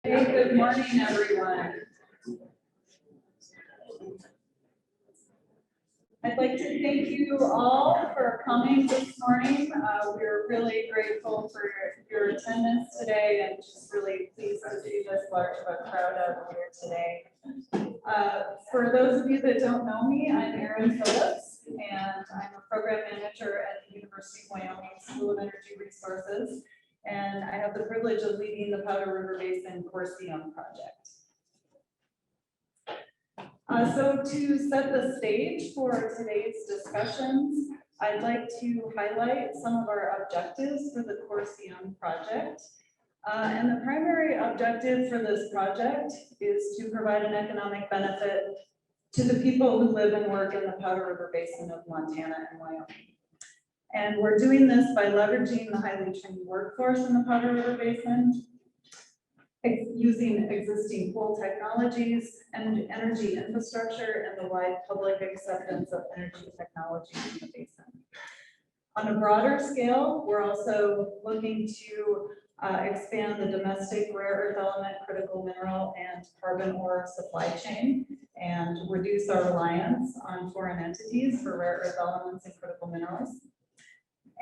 Hey, good morning, everyone. I'd like to thank you all for coming this morning. We're really grateful for your attendance today and just really pleased to see this large of a crowd out here today. For those of you that don't know me, I'm Erin Phillips, and I'm a program manager at the University of Wyoming School of Energy Resources. And I have the privilege of leading the Powder River Basin Corsium project. So to set the stage for today's discussions, I'd like to highlight some of our objectives for the Corsium project. And the primary objective for this project is to provide an economic benefit to the people who live and work in the Powder River Basin of Montana and Wyoming. And we're doing this by leveraging the highly trained workforce in the Powder River Basin, using existing coal technologies and energy infrastructure and the wide public acceptance of energy technology in the basin. On a broader scale, we're also looking to expand the domestic rare earth element, critical mineral, and carbon ore supply chain and reduce our reliance on foreign entities for rare earth elements and critical minerals.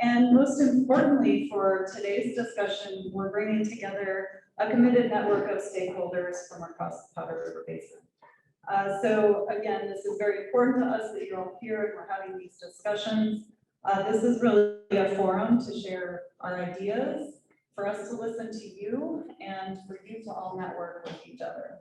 And most importantly, for today's discussion, we're bringing together a committed network of stakeholders from across the Powder River Basin. So again, this is very important to us that you're all here and we're having these discussions. This is really a forum to share our ideas, for us to listen to you, and for you to all network with each other.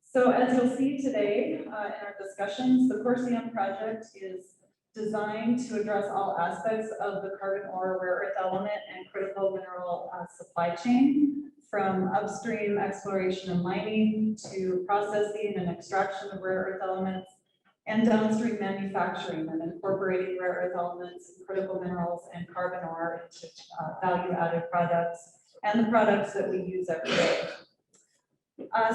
So as you'll see today in our discussions, the Corsium project is designed to address all aspects of the carbon ore, rare earth element, and critical mineral supply chain, from upstream exploration and mining to processing and extraction of rare earth elements, and downstream manufacturing and incorporating rare earth elements, critical minerals, and carbon ore into value-added products and the products that we use every day.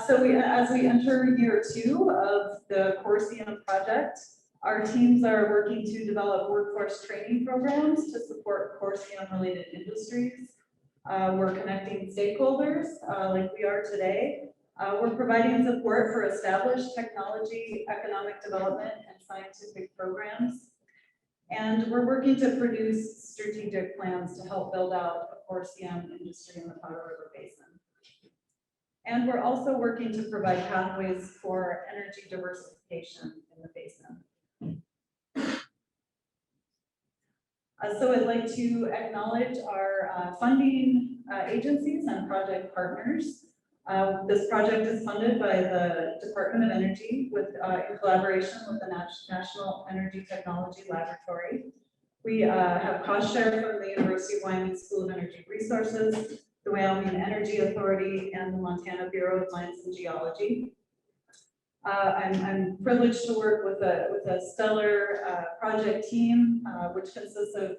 So as we enter year 2 of the Corsium project, our teams are working to develop workforce training programs to support Corsium-related industries. We're connecting stakeholders like we are today. We're providing support for established technology, economic development, and scientific programs. And we're working to produce strategic plans to help build out a Corsium industry in the Powder River Basin. And we're also working to provide pathways for energy diversification in the basin. So I'd like to acknowledge our funding agencies and project partners. This project is funded by the Department of Energy in collaboration with the National Energy Technology Laboratory. We have cost share from the University of Wyoming School of Energy Resources, the Wyoming Energy Authority, and the Montana Bureau of Mines and Geology. I'm privileged to work with a stellar project team, which consists of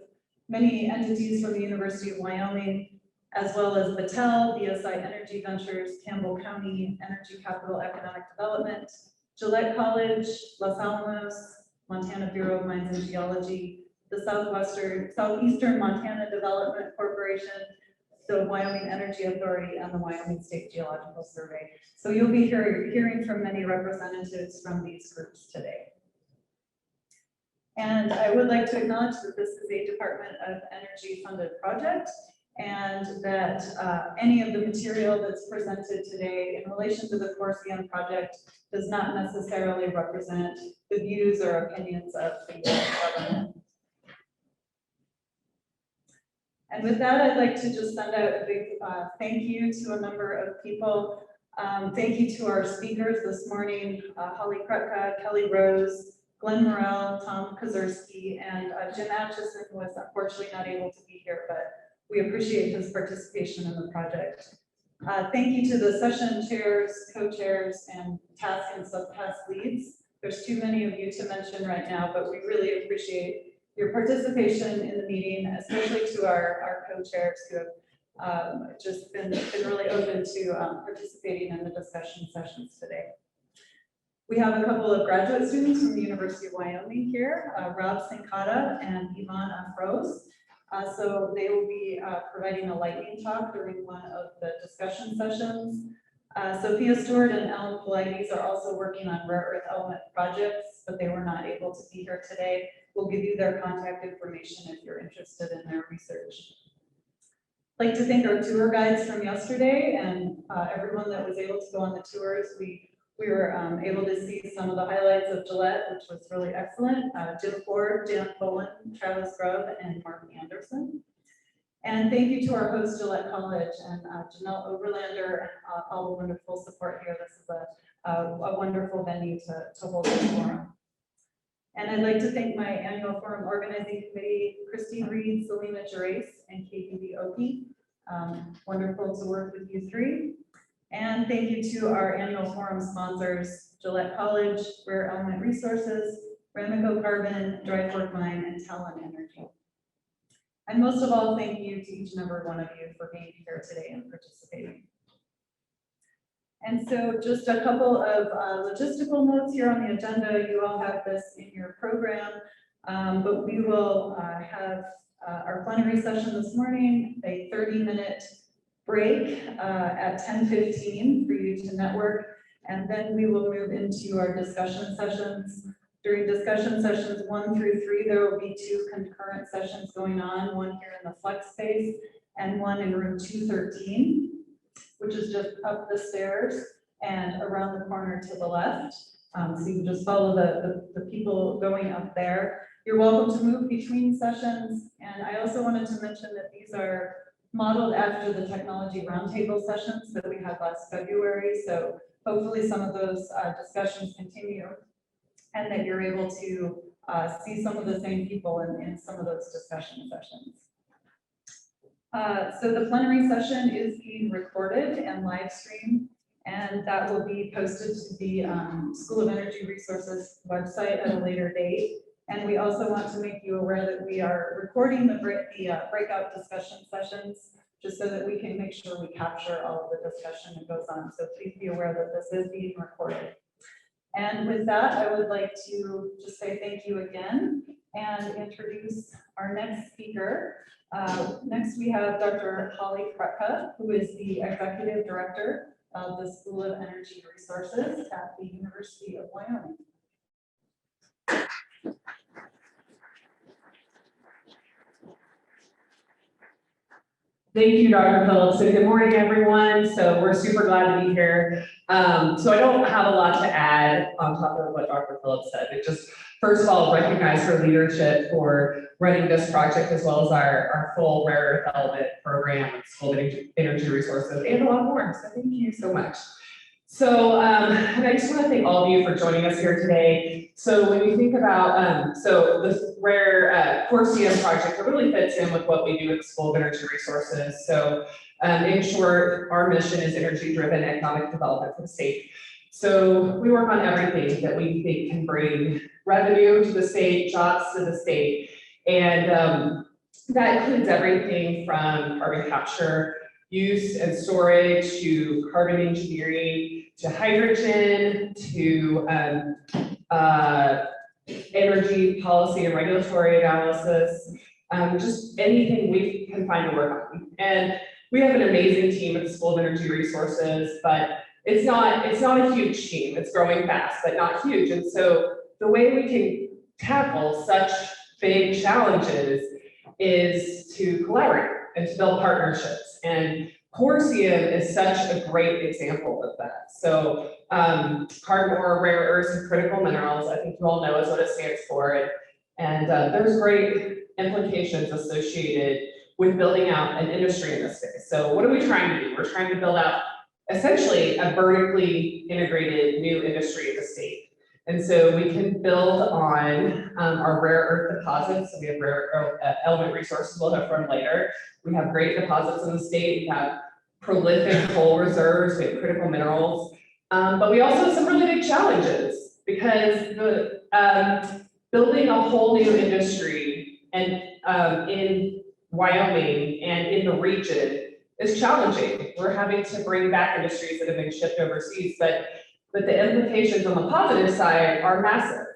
many entities from the University of Wyoming, as well as Battelle, BSI Energy Ventures, Campbell County Energy Capital Economic Development, Gillette College, Los Alamos, Montana Bureau of Mines and Geology, the Southeastern Montana Development Corporation, the Wyoming Energy Authority, and the Wyoming State Geological Survey. So you'll be hearing from many representatives from these groups today. And I would like to acknowledge that this is a Department of Energy funded project, and that any of the material that's presented today in relation to the Corsium project does not necessarily represent the views or opinions of the government. And with that, I'd like to just send out a big thank you to a number of people. Thank you to our speakers this morning, Holly Kratka, Kelly Rose, Glenn Morrell, Tom Kozerski, and Jim Atchison, who was unfortunately not able to be here, but we appreciate his participation in the project. Thank you to the session chairs, co-chairs, and task and sub-task leads. There's too many of you to mention right now, but we really appreciate your participation in the meeting, especially to our co-chairs who have just been really open to participating in the discussion sessions today. We have a couple of graduate students from the University of Wyoming here, Rob Sinkata and Ivan Afros. So they will be providing a lightning talk during one of the discussion sessions. Sophia Stewart and Ellen Pilates are also working on rare earth element projects, but they were not able to be here today. We'll give you their contact information if you're interested in their research. I'd like to thank our tour guides from yesterday and everyone that was able to go on the tours. We were able to see some of the highlights of Gillette, which was really excellent. Jim Ford, Jan Poland, Travis Grubb, and Mark Anderson. And thank you to our host, Gillette College, and Janelle Overlander, and all the wonderful support here. This is a wonderful venue to hold this forum. And I'd like to thank my annual forum organizing committee, Christine Reed, Selena Gerace, and KPB Oki. Wonderful to work with you three. And thank you to our annual forum sponsors, Gillette College, Rare Element Resources, Ramaco Carbon, Dry Fork Mine, and Talon Energy. And most of all, thank you to each and every one of you for being here today and participating. And so just a couple of logistical notes here on the agenda. You all have this in your program, but we will have our plenary session this morning, a 30-minute break at 10:15 for you to network, and then we will move into our discussion sessions. During discussion sessions 1 through 3, there will be 2 concurrent sessions going on, one here in the flex space and one in room 213, which is just up the stairs and around the corner to the left. So you can just follow the people going up there. You're welcome to move between sessions. And I also wanted to mention that these are modeled after the technology roundtable sessions that we had last February. So hopefully some of those discussions continue, and that you're able to see some of the same people in some of those discussion sessions. So the plenary session is being recorded and live streamed, and that will be posted to the School of Energy Resources website at a later date. And we also want to make you aware that we are recording the breakout discussion sessions, just so that we can make sure we capture all of the discussion that goes on. So please be aware that this is being recorded. And with that, I would like to just say thank you again and introduce our next speaker. Next, we have Dr. Holly Kratka, who is the Executive Director of the School of Energy Resources at the University of Wyoming. Thank you, Dr. Phillips, and good morning, everyone. So we're super glad to be here. So I don't have a lot to add on top of what Dr. Phillips said, but just first of all, recognize her leadership for running this project, as well as our full rare earth element program at School of Energy Resources, and a lot more. So thank you so much. So and I just want to thank all of you for joining us here today. So when you think about, so this rare CORSIUM project, it really fits in with what we do at the School of Energy Resources. So in short, our mission is energy-driven economic development for the state. So we work on everything that we think can bring revenue to the state, jobs to the state. And that includes everything from carbon capture, use and storage, to carbon engineering, to hydrogen, to energy policy and regulatory analysis, just anything we can find to work on. And we have an amazing team at the School of Energy Resources, but it's not a huge team. It's growing fast, but not huge. And so the way we can tackle such big challenges is to collaborate and to build partnerships. And CORSIUM is such a great example of that. So carbon ore, rare earths, and critical minerals, I think you all know is what it stands for. And there's great implications associated with building out an industry in this space. So what are we trying to do? We're trying to build out essentially a vertically integrated new industry in the state. And so we can build on our rare earth deposits. So we have rare element resources we'll have from later. We have great deposits in the state. We have prolific coal reserves. We have critical minerals. But we also have some really big challenges, because the building a whole new industry and in Wyoming and in the region is challenging. We're having to bring back industries that have been shipped overseas, but the implications on the positive side are massive.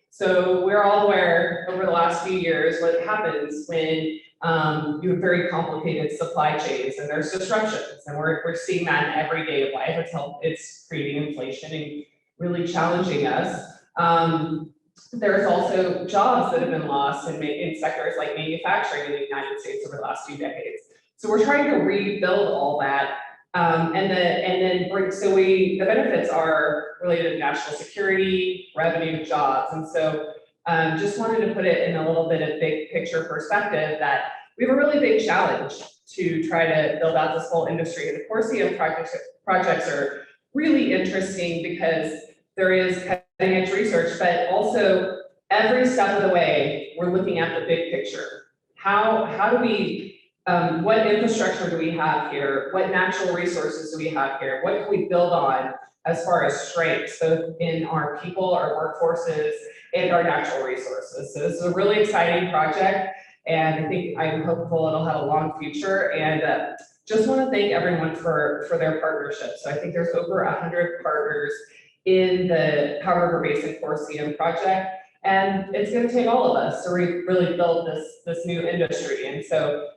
So we're all aware over the last few years what happens when You have very complicated supply chains and there's disruptions, and we're seeing that in every day of life. It's creating inflation and really challenging us. There's also jobs that have been lost in sectors like manufacturing in the United States over the last few decades. So we're trying to rebuild all that. The benefits are related to national security, revenue, jobs. And so just wanted to put it in a little bit of big picture perspective that we have a really big challenge to try to build out this whole industry. And the CORSIUM projects are really interesting because there is cutting edge research, but also every step of the way, we're looking at the big picture. How do we what infrastructure do we have here? What natural resources do we have here? What can we build on as far as strengths, both in our people, our workforces, and our natural resources? So this is a really exciting project, and I'm hopeful it'll have a long future. And just want to thank everyone for their partnership. So I think there's over 100 partners in the Powder River Basin CORSIUM project, and it's going to take all of us to really build this new industry. And so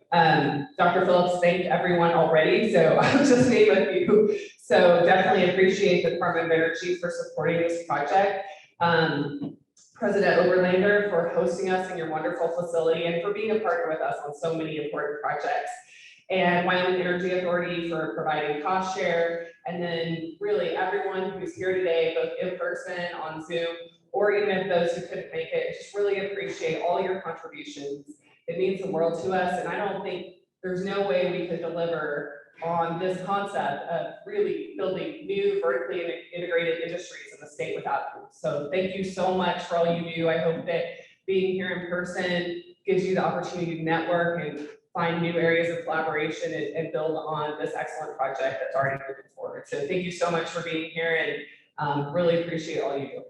Dr. Phillips thanked everyone already, so I'll just name a few. So definitely appreciate the Department of Energy for supporting this project. President Oberlander for hosting us in your wonderful facility and for being a partner with us on so many important projects. And Wyoming Energy Authority for providing cost share. And then really everyone who's here today, both in person, on Zoom, or even if those who couldn't make it, just really appreciate all your contributions. It means the world to us, and I don't think there's no way we could deliver on this concept of really building new vertically integrated industries in the state without you. So thank you so much for all you do. I hope that being here in person gives you the opportunity to network and find new areas of collaboration and build on this excellent project that's already moving forward. So thank you so much for being here, and really appreciate all you do.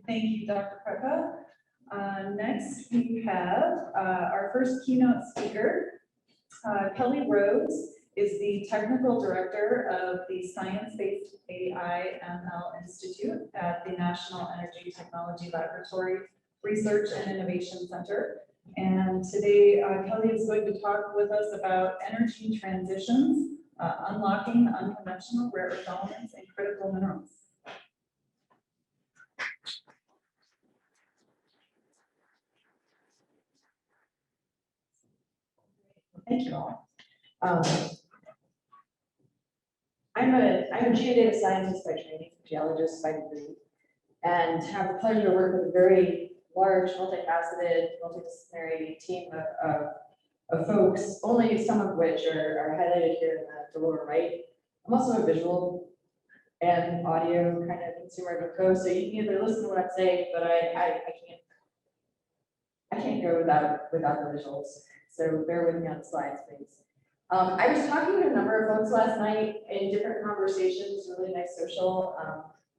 Thank you, Dr. Kratka. Next, we have our first keynote speaker. Kelly Rhodes is the Technical Director of the Science-Based AI ML Institute at the National Energy Technology Laboratory Research and Innovation Center. And today, Kelly is going to talk with us about energy transitions, unlocking unconventional rare earth elements and critical minerals. Thank you all. I'm a geodata scientist by training, geologist by degree, and have the pleasure to work with a very large, multifaceted, multidisciplinary team of folks, only some of which are highlighted here in the lower right. I'm also a visual and audio kind of consumer of a co, so you can either listen to what I'm saying, but I can't go without the visuals. So bear with me on the slides, please. I was talking to a number of folks last night in different conversations, really nice social,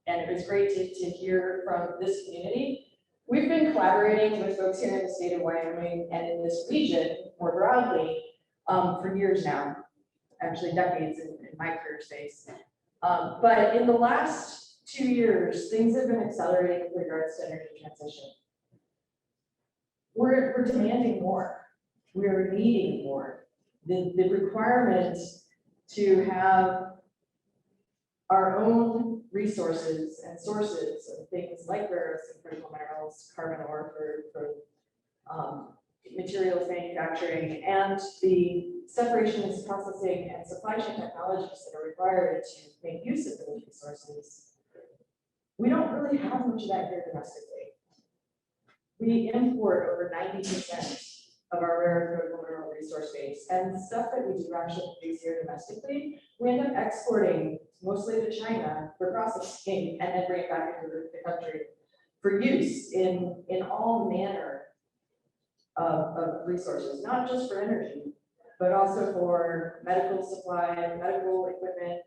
and it was great to hear from this community. We've been collaborating with folks here in the state of Wyoming and in this region more broadly for years now, actually decades in my career space. But in the last 2 years, things have been accelerating with regards to energy transition. We're demanding more. We're needing more. The requirement to have our own resources and sources of things like rare earths and critical minerals, carbon ore for materials manufacturing, and the separations, processing, and supply chain technologies that are required to make use of those resources. We don't really have much of that here domestically. We import over 90% of our rare earth critical mineral resource base, and stuff that we do actually produce here domestically, we end up exporting mostly to China for processing and then bring it back into the country for use in all manner of resources, not just for energy, but also for medical supply, medical equipment,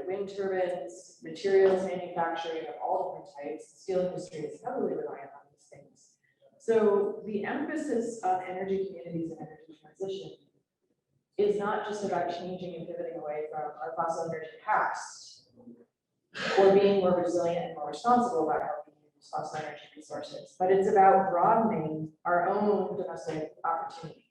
wind turbines, materials manufacturing of all different types. The steel industry is heavily reliant on these things. So the emphasis on energy communities and energy transition is not just about changing and pivoting away from our fossil energy past, or being more resilient and more responsible about how we use fossil energy resources, but it's about broadening our own domestic opportunities.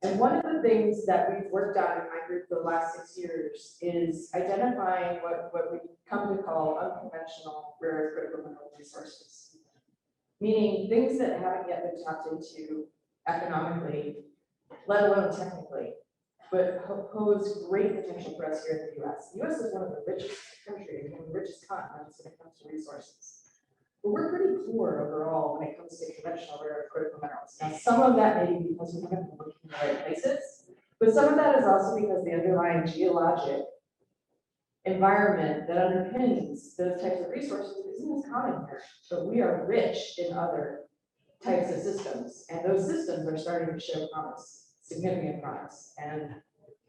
And one of the things that we've worked on in my group for the last 6 years is identifying what we come to call unconventional rare earth critical mineral resources, meaning things that haven't yet been tapped into economically, let alone technically, but pose great potential for us here in the US. The US is one of the richest countries and richest continents when it comes to resources. But we're pretty poor overall when it comes to conventional rare earth critical minerals. Now, some of that may be because we haven't been looking in the right places, but some of that is also because the underlying geologic environment that underpins those types of resources isn't as common here. But we are rich in other types of systems, and those systems are starting to show promise, significant promise. And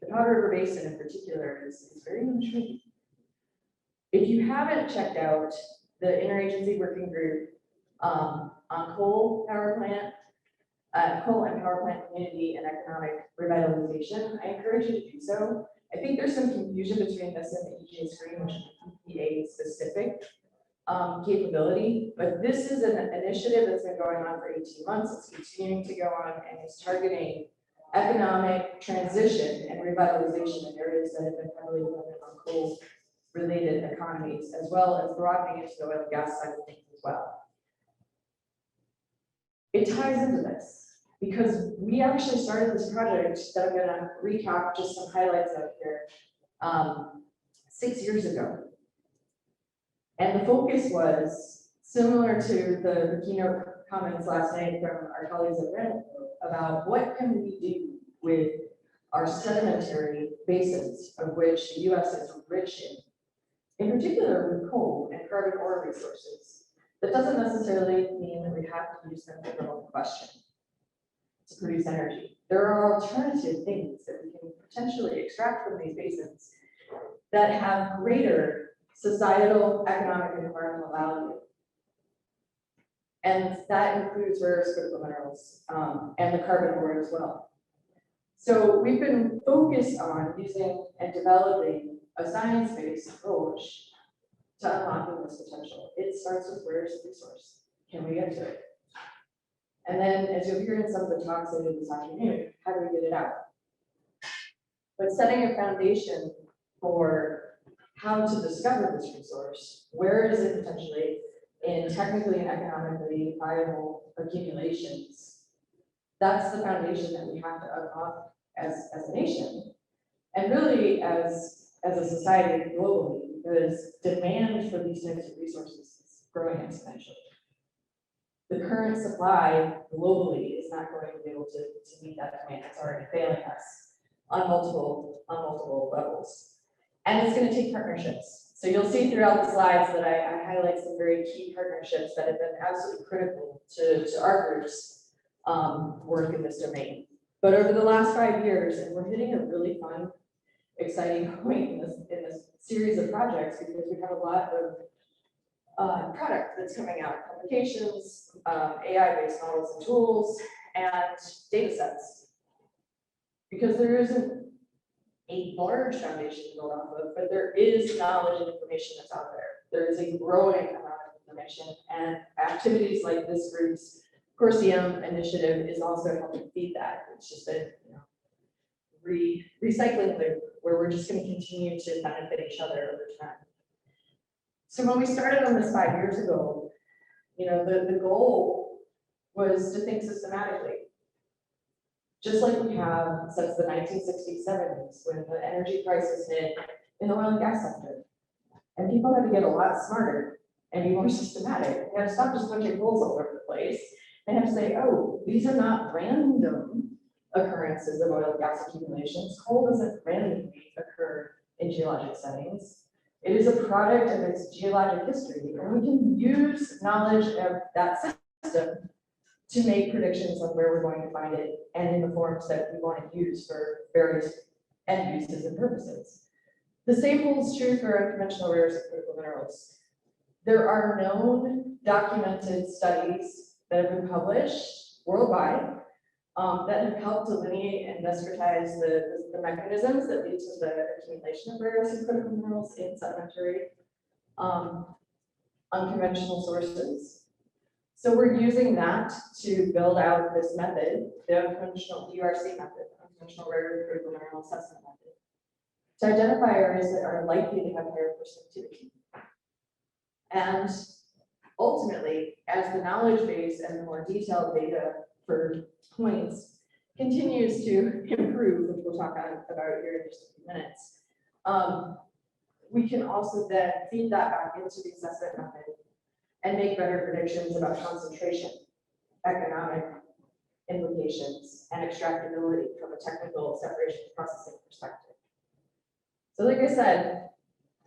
the Powder River Basin in particular is very intriguing. If you haven't checked out the interagency working group on coal power plant, coal and power plant community and economic revitalization, I encourage you to do so. I think there's some confusion between this and the EJ screen, which is EPA specific capability, but this is an initiative that's been going on for 18 months. It's continuing to go on and it's targeting economic transition and revitalization in areas that have been heavily dependent on coal related economies, as well as broadening into the oil and gas side of things as well. It ties into this because we actually started this project that I'm going to recap just some highlights of here 6 years ago. And the focus was similar to the keynote comments last night from our colleagues at Morrell about what can we do with our sedimentary basins, of which the US is rich in particular with coal and carbon ore resources. That doesn't necessarily mean that we have to use them for thermal combustion to produce energy. There are alternative things that we can potentially extract from these basins that have greater societal, economic, and environmental value. And that includes rare earth critical minerals and the carbon ore as well. So we've been focused on using and developing a science-based approach to unlocking this potential. It starts with where is the resource? Can we get to it? And then, as you'll hear in some of the talks later this afternoon, how do we get it out? But setting a foundation for how to discover this resource, where is it potentially in technically and economically viable accumulations? That's the foundation that we have to unlock as a nation, and really as a society globally, because demand for these types of resources is growing exponentially. The current supply globally is not going to be able to meet that demand. It's already failing us on multiple levels. And it's going to take partnerships. So you'll see throughout the slides that I highlight some very key partnerships that have been absolutely critical to our group's work in this domain. But over the last 5 years, and we're hitting a really fun, exciting point in this series of projects because we have a lot of product that's coming out, publications, AI-based models and tools, and data sets. Because there isn't a large foundation to build off of, but there is knowledge and information that's out there. There is a growing amount of information, and activities like this group's Corsium initiative is also helping feed that. It's just a recycling loop where we're just going to continue to benefit each other over time. So when we started on this 5 years ago, the goal was to think systematically. Just like we have since the 1960s, 70s, when the energy crisis hit in the oil and gas sector. And people had to get a lot smarter and be more systematic. They had to stop just punching holes all over the place. They had to say, oh, these are not random occurrences of oil and gas accumulations. Coal doesn't randomly occur in geologic settings. It is a product of its geologic history, and we can use knowledge of that system to make predictions on where we're going to find it and in the forms that we want to use for various end uses and purposes. The same holds true for unconventional rare earths and critical minerals. There are known documented studies that have been published worldwide that have helped delineate and discretize the the mechanisms that lead to the accumulation of rare earths and critical minerals in sedimentary unconventional sources. So we're using that to build out this method, the unconventional URC method, unconventional rare earth critical mineral assessment method, to identify areas that are likely to have higher persistency. And ultimately, as the knowledge base and the more detailed data for points continues to improve, which we'll talk about here in just a few minutes, we can also then feed that back into the assessment method and make better predictions about concentration, economic implications, and extractability from a technical separation processing perspective. So like I said,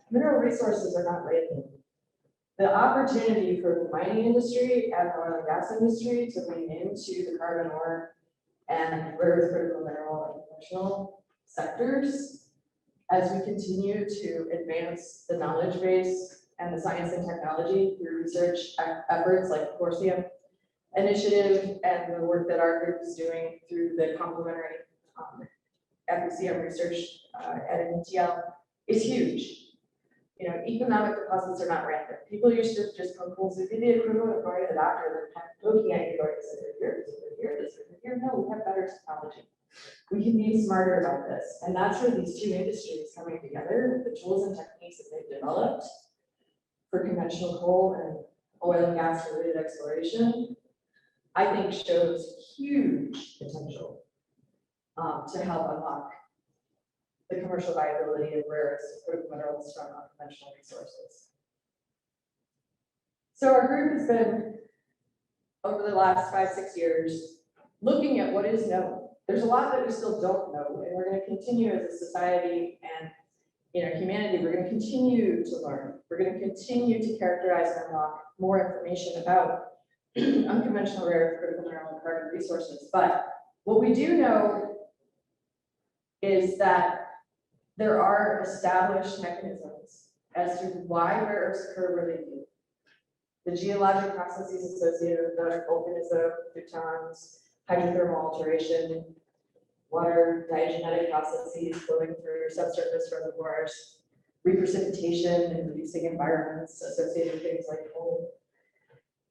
mineral resources are not random. The opportunity for the mining industry and the oil and gas industry to lean into the carbon ore and rare earth critical mineral and conventional sectors as we continue to advance the knowledge base and the science and technology through research efforts like the Consortium initiative and the work that our group is doing through the complementary FECM research at NTL is huge. You know, economic deposits are not random. People used to just poke holes. It'd be the equivalent of going to the doctor and poking at you going, this over here, this over here, this over here. No, we have better technology. We can be smarter about this. And that's where these two industries coming together, the tools and techniques that they've developed for conventional coal and oil and gas related exploration, I think shows huge potential to help unlock the commercial viability of rare earths and critical minerals from unconventional resources. So our group has been, over the last 5-6 years, looking at what is known. There's a lot that we still don't know, and we're going to continue as a society and humanity, we're going to continue to learn. We're going to continue to characterize and unlock more information about unconventional rare earth, critical mineral, and carbon resources. But what we do know is that there are established mechanisms as to why rare earths occur where they do. The geologic processes associated with them, volcanism, photons, hydrothermal alteration, water diagenetic processes flowing through subsurface reservoirs, reprecipitation and reducing environments associated with things like coal.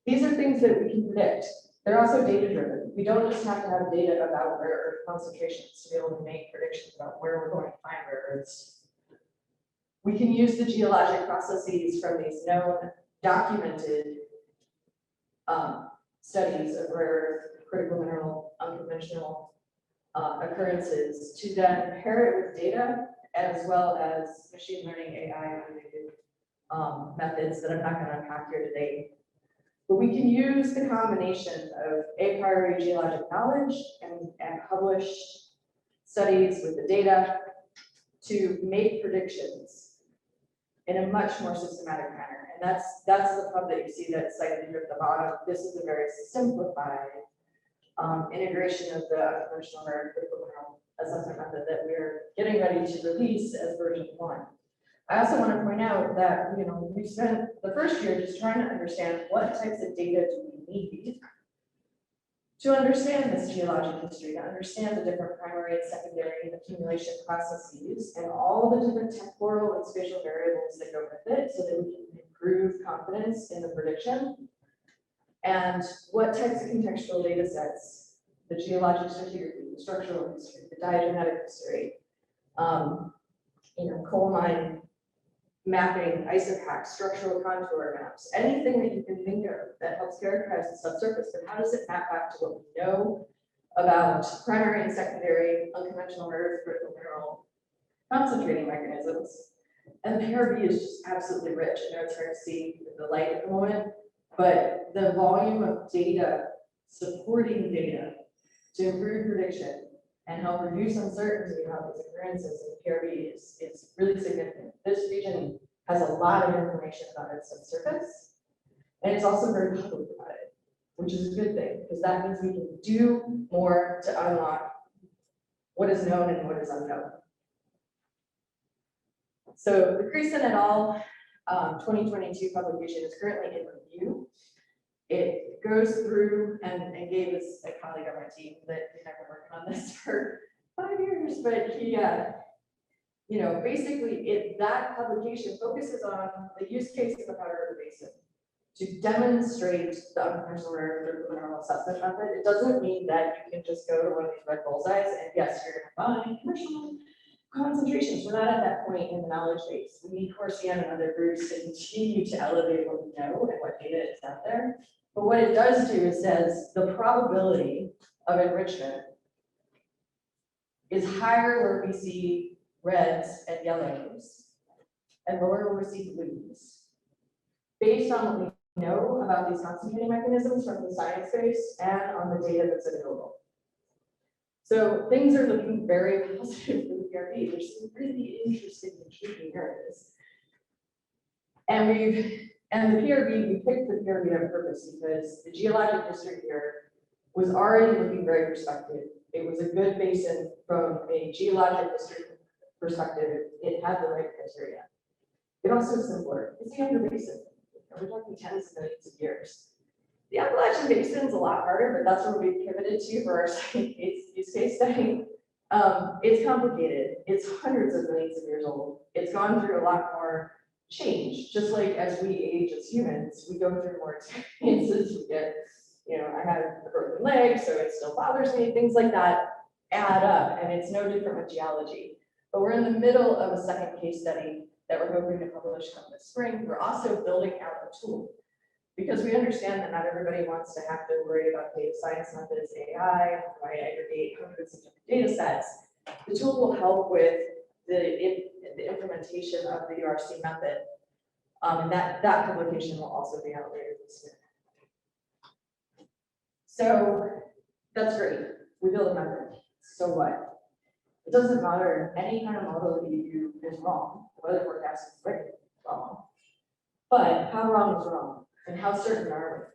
These are things that we can predict. They're also data driven. We don't just have to have data about rare earth concentrations to be able to make predictions about where we're going to find rare earths. We can use the geologic processes from these known, documented studies of rare earth, critical mineral, unconventional occurrences to then pair it with data as well as machine learning, AI related methods that I'm not going to unpack here today. But we can use the combination of a priori geologic knowledge and published studies with the data to make predictions in a much more systematic manner. And that's the pub that you see that's cited here at the bottom. This is a very simplified integration of the unconventional rare earth critical mineral assessment method that we're getting ready to release as version 1. I also want to point out that, we spent the first year just trying to understand what types of data do we need to understand this geologic history, to understand the different primary and secondary accumulation processes and all the different temporal and spatial variables that go with it so that we can improve confidence in the prediction. And what types of contextual data sets, the geologic stratigraphy, the structural history, the diagenetic history, coal mine mapping, isopacks, structural contour maps, anything that you can think of that helps characterize the subsurface, but how does it map back to what we know about primary and secondary unconventional rare earth critical mineral concentrating mechanisms? And PRB is just absolutely rich. I know it's hard to see with the light at the moment, but the volume of data, supporting data to improve prediction and help reduce uncertainty about these occurrences in PRB is really significant. This region has a lot of information about its subsurface, and it's also very public about it, which is a good thing, because that means we can do more to unlock what is known and what is unknown. So the Creason et al. 2022 publication is currently in review. It goes through and gave us a colleague on my team that we've been working on this for 5 years, but he, basically that publication focuses on the use case of the Powder River Basin to demonstrate the unconventional rare earth mineral assessment method. It doesn't mean that you can just go to one of these red bullseyes and yes, you're gonna find commercial concentrations. We're not at that point in the knowledge base. We need CORSIAN and other groups to continue to elevate what we know and what data is out there. But what it does do is says the probability of enrichment is higher where we see reds and yellows and lower where we see blues. Based on what we know about these concentrating mechanisms from the science base and on the data that's available. So things are looking very positive for the PRB. There's some really interesting and intriguing areas. And the PRB, we picked the PRB on purpose because the geologic district here was already looking very prospective. It was a good basin from a geologic district perspective. It had the right criteria. It also is simpler. It's a younger basin. We're talking tens of millions of years. The Appalachian Basin is a lot harder, but that's where we pivoted to for our second use case study. It's complicated. It's hundreds of millions of years old. It's gone through a lot more change. Just like as we age as humans, we go through more experiences. We get, I had a broken leg, so it still bothers me. Things like that add up, and it's no different with geology. But we're in the middle of a second case study that we're hoping to publish come this spring. We're also building out a tool because we understand that not everybody wants to have to worry about data science methods, AI, how do I aggregate hundreds of different data sets. The tool will help with the implementation of the URC method. And that publication will also be out later this year. So that's great. We build a method. So what? It doesn't matter. Any kind of model that you do is wrong. The weather forecast is right wrong. But how wrong is wrong? And how certain are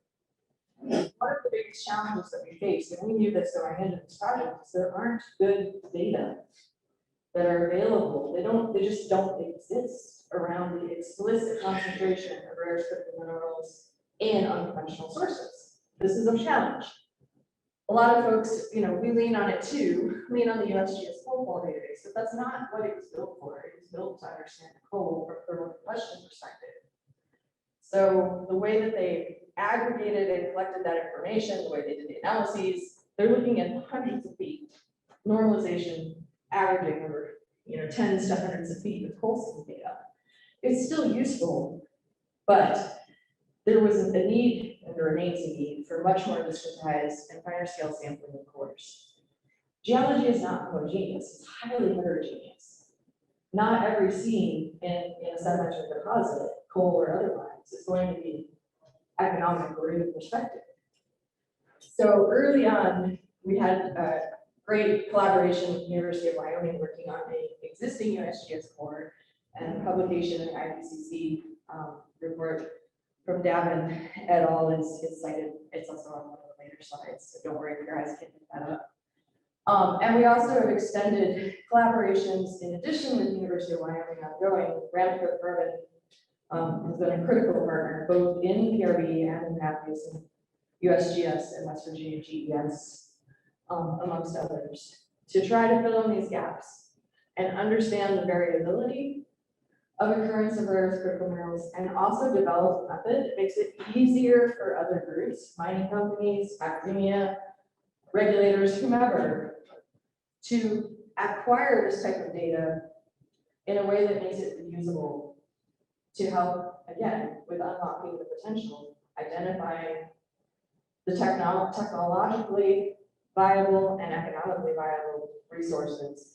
we? One of the biggest challenges that we face, and we knew this going into this project, is there aren't good data that are available. They just don't exist around the explicit concentration of rare earth minerals in unconventional sources. This is a challenge. A lot of folks, we lean on it too, lean on the USGS coal quality database, but that's not what it was built for. It was built to understand coal from a thermal combustion perspective. So the way that they aggregated and collected that information, the way they did the analyses, they're looking at hundreds of feet, normalization, averaging over, tens to hundreds of feet of coal seam data. It's still useful, but there was a need, and there remains a need, for much more discretized and finer scale sampling of cores. Geology is not homogeneous, it's highly heterogeneous. Not every seam in a sedimentary deposit, coal or otherwise, is going to be economic or even prospective. So early on, we had a great collaboration with the University of Wyoming working on an existing USGS core, and a publication in the IPCC report from Davin et al. is cited. It's also on one of the later slides, so don't worry if your eyes can't pick that up. And we also have extended collaborations in addition with the University of Wyoming ongoing. Ramco Carbon has been a critical partner both in PRB and in that basin, USGS and West Virginia GES, amongst others, to try to fill in these gaps and understand the variability of occurrence of rare earth critical minerals, and also develop a method that makes it easier for other groups, mining companies, academia, regulators, whomever, to acquire this type of data in a way that makes it reusable to help, again, with unlocking the potential, identifying the technologically viable and economically viable resources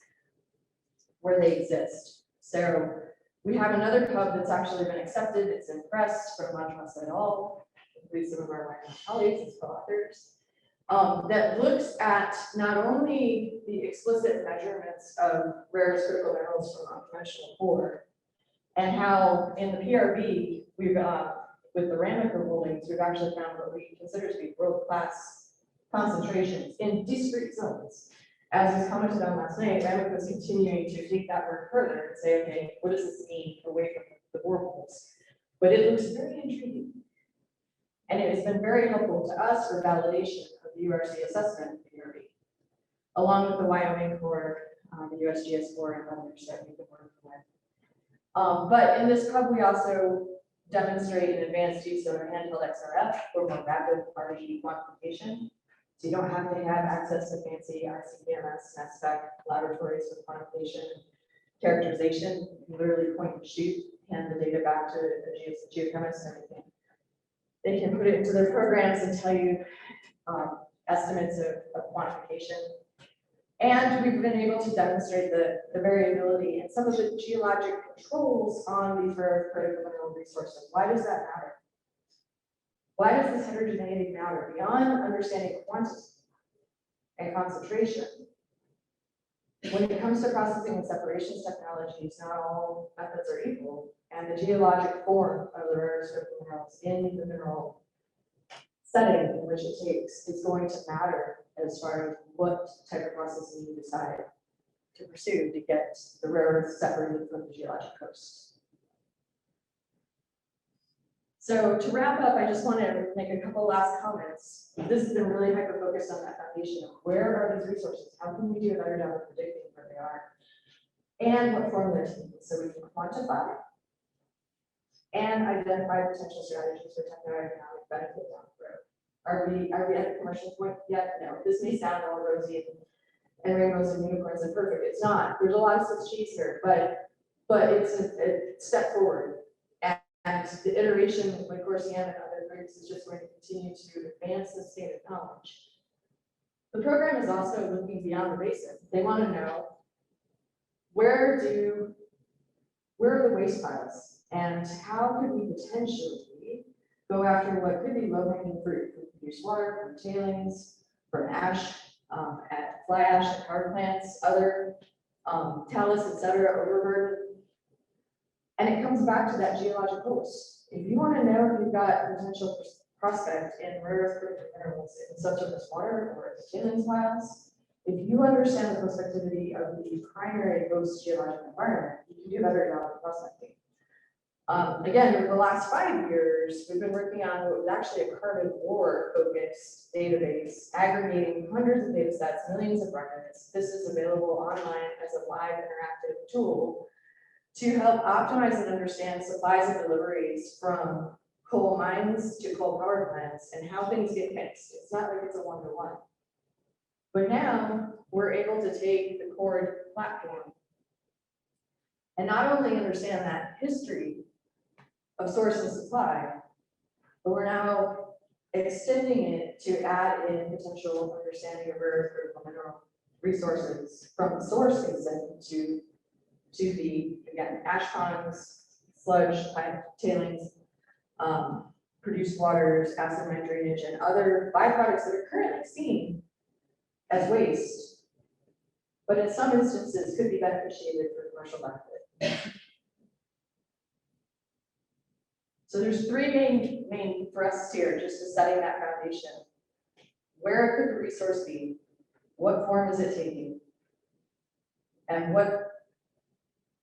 where they exist. So we have another pub that's actually been accepted. It's in press from Montrose et al., includes some of our colleagues as co-authors, that looks at not only the explicit measurements of rare earth critical minerals from unconventional core, and how in the PRB, we've with the Ramco holdings, we've actually found what we consider to be world-class concentrations in discrete zones. As was commented on last night, Ramco is continuing to take that work further and say, okay, what does this mean away from the boreholes? But it looks very intriguing. And it has been very helpful to us for validation of the URC assessment of the PRB. along with the Wyoming Corps, the USGS Corps, and others that we've been working with. But in this hub, we also demonstrate an advanced use of our handheld XRF for more rapid RG quantification. So you don't have to have access to fancy ICBMS, mass spec laboratories for quantification, characterization. You can literally point and shoot, hand the data back to the geochemist and everything. They can put it into their programs and tell you estimates of quantification. And we've been able to demonstrate the variability and some of the geologic controls on these rare earth critical mineral resources. Why does that matter? Why does this heterogeneity matter? Beyond understanding quantity and concentration, when it comes to processing and separations technologies, not all methods are equal, and the geologic form of the rare earth critical minerals in the mineral setting in which it takes is going to matter as far as what type of processing you decide to pursue to get the rare earths separated from the geologic host. So to wrap up, I just want to make a couple last comments. This has been really hyper-focused on that foundation of where are these resources? How can we do a better job of predicting where they are? And what form they're taking, so we can quantify and identify potential strategies for techno-economic benefit down the road. Are we at the commercial point yet? No. This may sound all rosy and rainbows and unicorns and perfect. It's not. There's a lot of Swiss cheese here, but it's a step forward. And the iteration with Corsian and other groups is just going to continue to advance the state of knowledge. The program is also looking beyond the basin. They want to know where are the waste piles and how could we potentially go after what could be low-hanging fruit from produced water, from tailings, from ash, at fly ash at power plants, other talus, etc., overburden. And it comes back to that geologic host. If you want to know if you've got potential prospect in rare earth critical minerals in subsurface water or tailings piles, if you understand the prospectivity of the primary host geologic environment, you can do a better job of prospecting. Again, over the last 5 years, we've been working on what was actually a carbon ore focused database, aggregating hundreds of data sets, millions of records. This is available online as a live interactive tool to help optimize and understand supplies and deliveries from coal mines to coal power plants and how things get mixed. It's not like it's a one-to-one. But now we're able to take the core platform and not only understand that history of source and supply, but we're now extending it to add in potential understanding of rare earth critical mineral resources from the source basin to the, again, ash ponds, sludge, tailings, produced waters, acid mine drainage, and other byproducts that are currently seen as waste, but in some instances could be beneficiated for commercial benefit. So there's three main thrusts here, just to setting that foundation. Where could the resource be? What form is it taking? And what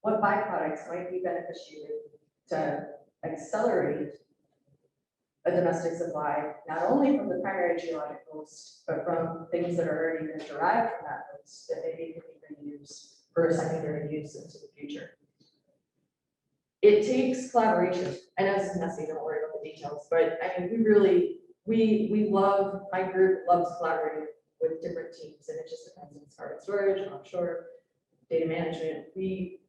byproducts might be beneficiated to accelerate a domestic supply, not only from the primary geologic host, but from things that are already been derived from that host that maybe can be reused for a secondary use into the future. It takes collaboration. I know this is messy, don't worry about the details, but I mean, we love, my group loves collaborating with different teams, and it just depends on carbon storage, offshore, data management. We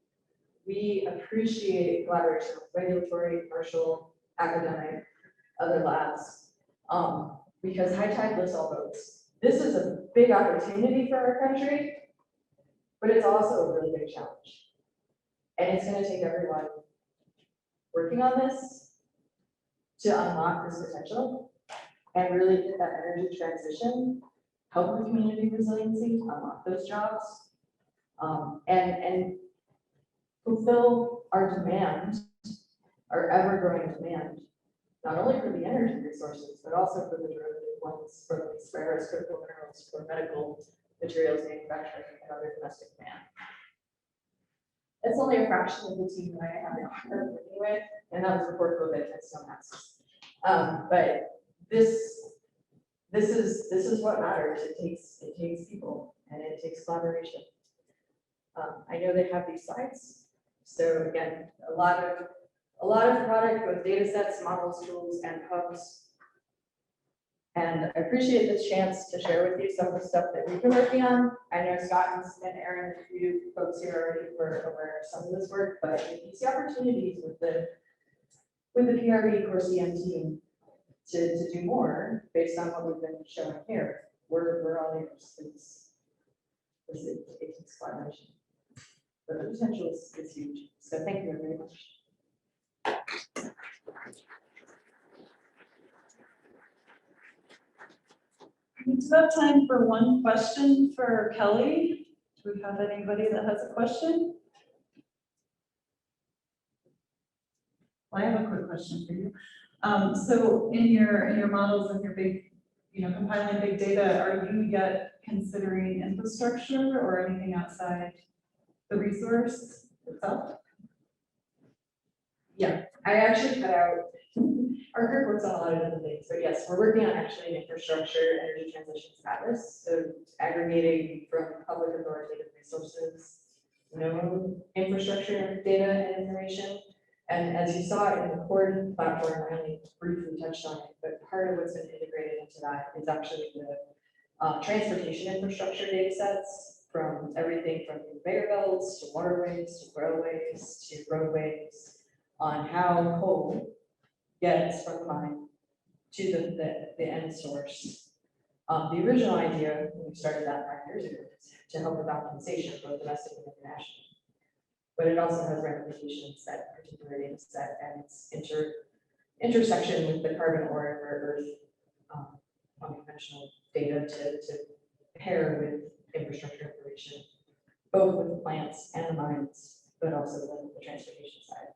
appreciate collaboration with regulatory, commercial, academic, other labs, because high tide lifts all boats. This is a big opportunity for our country, but it's also a really big challenge. And it's going to take everyone working on this to unlock this potential and really get that energy transition, help with community resiliency, unlock those jobs, and fulfill our demand, our ever-growing demand, not only for the energy resources, but also for the derivative ones, for these rare earth critical minerals, for medical materials manufacturing and other domestic demand. It's only a fraction of the team that I have the honor of working with, and that was before COVID and still masks. But this is what matters. It takes people, and it takes collaboration. I know they have these sites, so again, a lot of product with data sets, models, tools, and hubs. And I appreciate this chance to share with you some of the stuff that we've been working on. I know Scott and Aaron, you folks here already were aware of some of this work, but if you see opportunities with the PRB core CM team to do more based on what we've been showing here, we're all ears. It's collaboration. But the potential is huge. So thank you very much. We do have time for one question for Kelly. Do we have anybody that has a question? Well, I have a quick question for you. So in your models and your big, compiling big data, are you yet considering infrastructure or anything outside the resource itself? Yeah, I actually cut out, our group works on a lot of different things, but yes, we're working on actually infrastructure, energy transition status, so aggregating from public authoritative resources, infrastructure data and information. And as you saw in the core platform, I only briefly touched on it, but part of what's been integrated into that is actually the transportation infrastructure data sets from everything from conveyor belts to waterways to railways to roadways on how coal gets from the mine to the end source. The original idea when we started that 5 years ago was to help with optimization, both domestic and international. But it also has ramifications, that particular data set and its intersection with the carbon or rare earth unconventional data to pair with infrastructure information, both with the plants and the mines, but also the transportation side.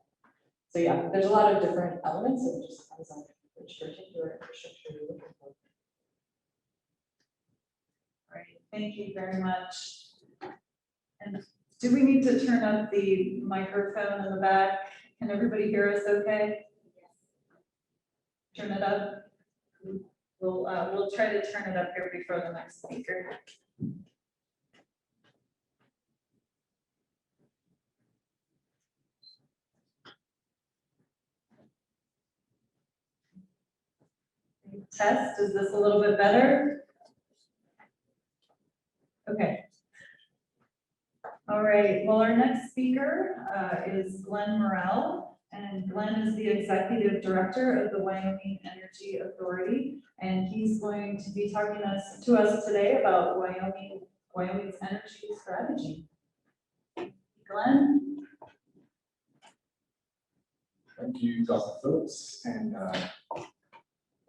So yeah, there's a lot of different elements, and it just depends on which particular infrastructure you're looking for. All right, thank you very much. And do we need to turn up the microphone in the back? Can everybody hear us okay? Turn it up. We'll try to turn it up here before the next speaker. Test, is this a little bit better? Okay. All right, well, our next speaker is Glenn Morrell, and Glenn is the Executive Director of the Wyoming Energy Authority, and he's going to be talking to us today about Wyoming's energy strategy. Glenn? Thank you, Dr. Phillips, and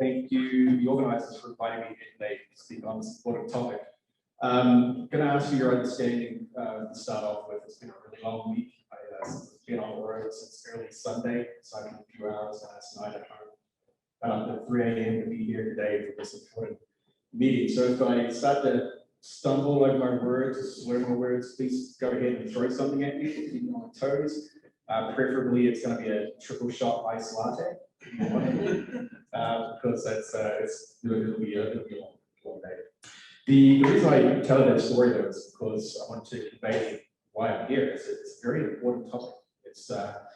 thank you, the organizers, for inviting me here today to speak on this important topic. I'm going to ask for your understanding to start off with. It's been a really long week. I've been on the road since early Sunday, so I had a few hours last night at home. Got up at 3 a.m. to be here today for this important meeting. So if I start to stumble over my words or slur my words, please go ahead and throw something at me to keep me on my toes. Preferably, it's going to be a triple shot iced latte, because it'll be a long day. The reason I tell that story though is because I want to convey why I'm here. It's a very important topic. It's a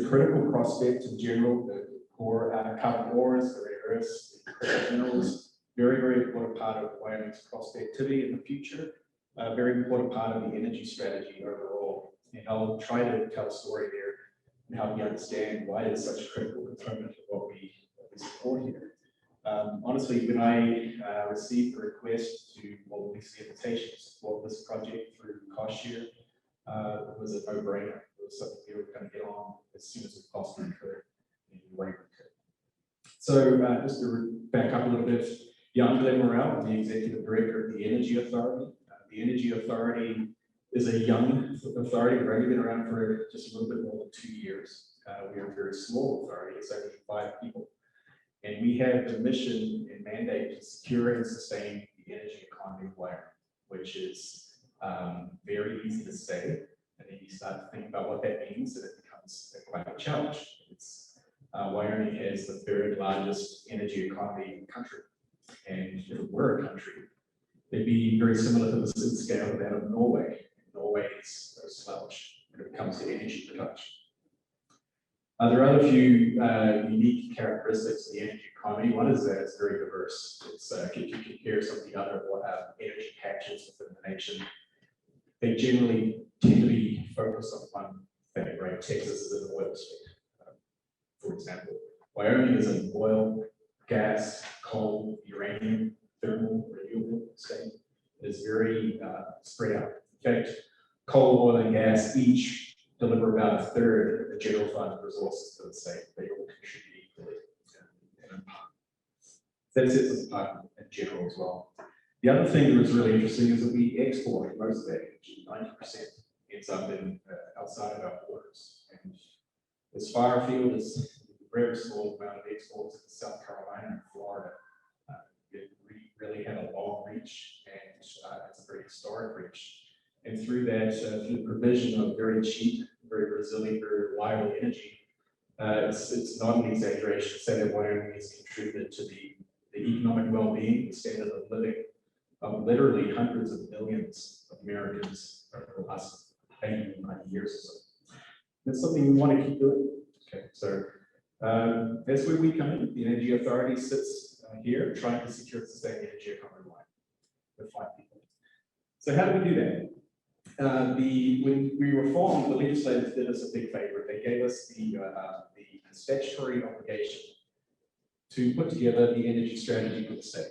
critical prospect in general. The core carbon ores, the rare earths, the critical minerals, very, very important part of Wyoming's prospectivity in the future. A very important part of the energy strategy overall. And I'll try to tell a story there and help you understand why it's such a critical component of what we support here. Honestly, when I received the request to, well, the invitation to support this project through cost share, it was a no-brainer. It was something we were going to get on as soon as we possibly could, in the way we could. So just to back up a little bit, I'm Glenn Morrell. I'm the Executive Director of the Energy Authority. The Energy Authority is a young authority. We've only been around for just a little bit more than 2 years. We are a very small authority. It's only 5 people. And we have the mission and mandate to secure and sustain the energy economy of Wyoming, which is very easy to say. And then you start to think about what that means, and it becomes quite a challenge. Wyoming has the 3rd largest energy economy in the country. And if it were a country, They'd be very similar to the scale of that of Norway. Norway is very sluggish when it comes to energy production. There are a few unique characteristics of the energy economy. One is that it's very diverse. It's if you compare some of the other energy patches within the nation, they generally tend to be focused on one thing, right? Texas is an oil state, for example. Wyoming is an oil, gas, coal, uranium, thermal, renewable state. It is very spread out. In fact, coal, oil, and gas each deliver about a third of the general fund resources to the state. They all contribute equally. That sets us apart in general as well. The other thing that was really interesting is that we export most of that energy. 90% ends up in outside of our borders. And as far afield as a very small amount of exports in South Carolina and Florida, it really had a long reach, and it's a very historic reach. And through that, through the provision of very cheap, very resilient, very reliable energy, it's not an exaggeration to say that Wyoming has contributed to the economic well-being, the standard of living of literally hundreds of millions of Americans over the last 80, 90 years or so. That's something we want to keep doing. Okay, so that's where we come in. The Energy Authority sits here trying to secure the sustained energy economy line with 5 people. So how do we do that? When we were formed, the legislators did us a big favor. They gave us the statutory obligation to put together the energy strategy for the state,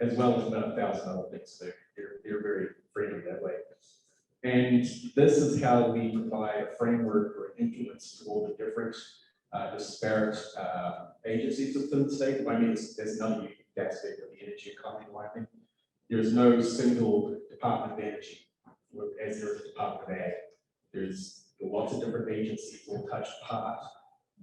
as well as about 1,000 other things. So they're very friendly that way. And this is how we provide a framework or influence to all the different disparate agencies within the state. I mean, there's another unique aspect of the energy economy, I think. There's no single Department of Energy, as there is a Department of Ag. There's lots of different agencies all touch part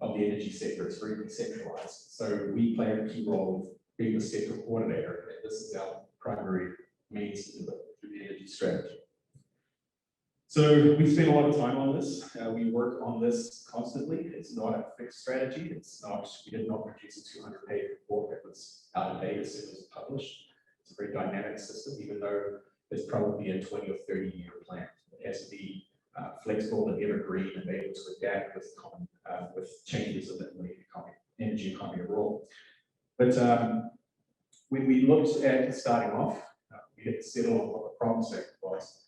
of the energy sector. It's very decentralized. So we play a key role of being the sector coordinator, and this is our primary means to deliver the energy strategy. So we spend a lot of time on this. We work on this constantly. It's not a fixed strategy. It's not, we did not produce a 200-page report that was out of date as soon as it was published. It's a very dynamic system, even though there's probably a 20 or 30-year plan. It has to be flexible and evergreen and able to adapt with changes in the energy economy overall. But when we looked at starting off, we had to settle on what the problem statement was.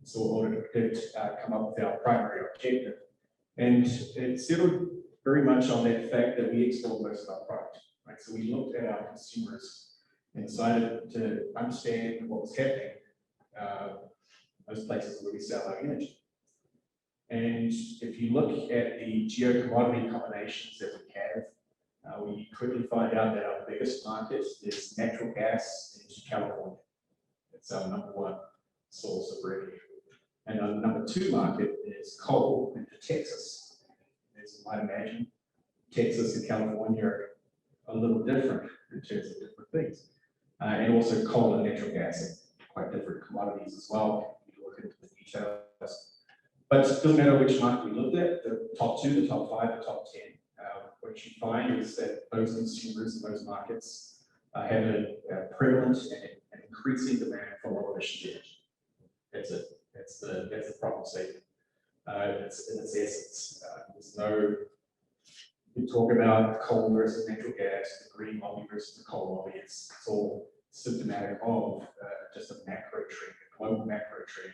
So in order to come up with our primary objective. And it settled very much on that fact that we export most of our product. Right? So we looked at our consumers and decided to understand what was happening those places where we sell our energy. And if you look at the geo-commodity combinations that we have, we quickly find out that our biggest market is natural gas into California. It's our #1 source of revenue. And our #2 market is coal into Texas. As you might imagine, Texas and California are a little different in terms of different things. And also coal and natural gas are quite different commodities as well. You look into the details. But it doesn't matter which market we looked at, the top 2, the top 5, the top 10. What you find is that those consumers in those markets have a prevalent and increasing demand for low emission energy. That's it. That's the problem statement. It's in its essence. There's no, we talk about coal versus natural gas, the green lobby versus the coal lobby. It's all symptomatic of just a macro trend, a global macro trend,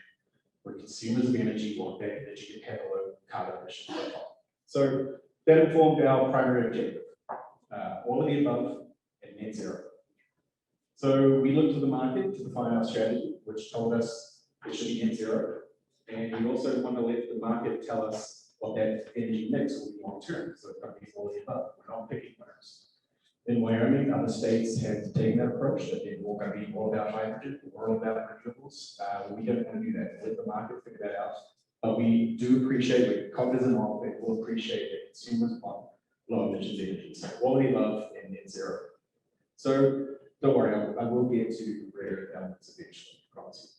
where consumers of energy want that energy to have a low carbon emission profile. So that informed our primary objective, all of the above and net zero. So we looked to the market to define our strategy, which told us it should be net zero. And we also want to let the market tell us what that energy mix will be long term. So it's going to be all of the above. We're not picking winners. In Wyoming, other states have taken that approach that they're all going to be all about hydrogen, we're all about renewables. We don't want to do that. Let the market figure that out. But we do appreciate, we're cognizant of, and we'll appreciate that consumers want low emissions energy. So quality, love, and net zero. So don't worry, I will get to rare elements eventually, I promise you.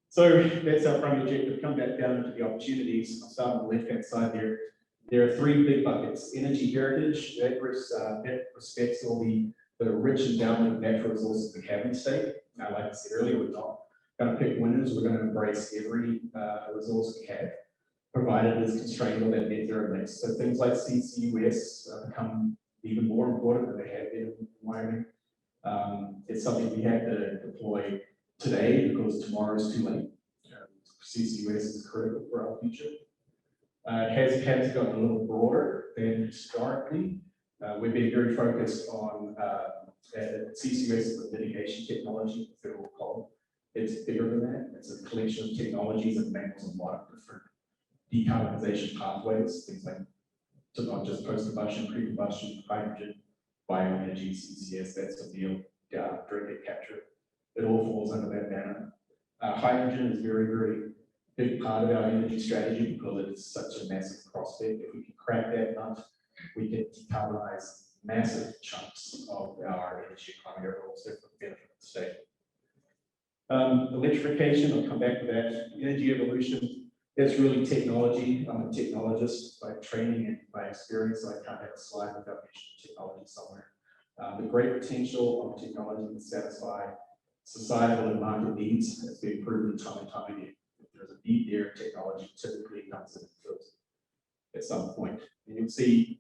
So that's our primary objective. Come back down into the opportunities. I'll start on the left-hand side there. There are 3 big buckets. Energy heritage, that respects all the the rich endowment of natural resources we have in the state. Like I said earlier, we're not going to pick winners. We're going to embrace every resource we have, provided it's constrained on that net zero mix. So things like CCUS become even more important than they have been in Wyoming. It's something we have to deploy today because tomorrow is too late. CCUS is critical for our future. It has gotten a little broader than historically. We've been very focused on CCUS as a mitigation technology, federal coal. It's bigger than that. It's a collection of technologies that enables a lot of different decarbonization pathways, things like not just post-combustion, pre-combustion, hydrogen, bioenergy, CCS, that's the deal, direct air capture. It all falls under that banner. Hydrogen is a very, very big part of our energy strategy because it is such a massive prospect. If we can crack that nut, we can decarbonize massive chunks of our energy economy also for the benefit of the state. Electrification, I'll come back to that. Energy evolution, that's really technology. I'm a technologist by training and by experience, so I can't have a slide without mentioning technology somewhere. The great potential of technology to satisfy societal and market needs has been proven time and time again. If there's a need there, technology typically comes in and fills it at some point. And you'll see,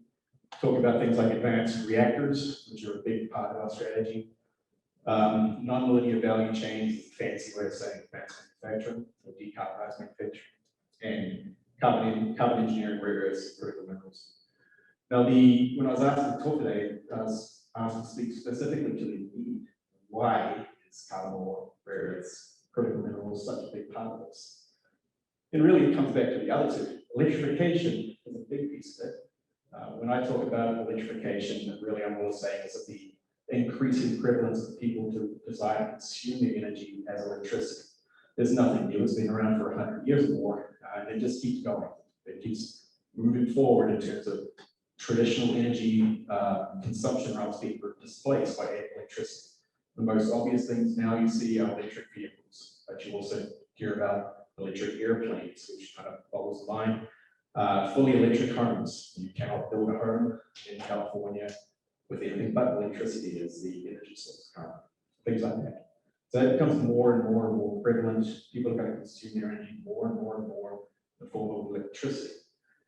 talk about things like advanced reactors, which are a big part of our strategy. Non-linear value chains, fancy way of saying advanced manufacturing, or decarbonized manufacturing, and carbon engineering, rare earths, critical minerals. Now, when I was asked to talk today, I was asked to speak specifically to the need. Why is carbon ore, rare earths, critical minerals such a big part of this? And really, it comes back to the other two. Electrification is a big piece of it. When I talk about electrification, really I'm more saying is that the increasing prevalence of people to desire to consume their energy as electricity. There's nothing new. It's been around for 100 years or more, and it just keeps going. It keeps moving forward in terms of traditional energy consumption routes being displaced by electricity. The most obvious things now you see are electric vehicles, but you also hear about electric airplanes, which kind of follows the line. Fully electric homes. You cannot build a home in California with anything but electricity as the energy source currently. Things like that. So that becomes more and more and more prevalent. People are going to consume their energy more and more and more in the form of electricity,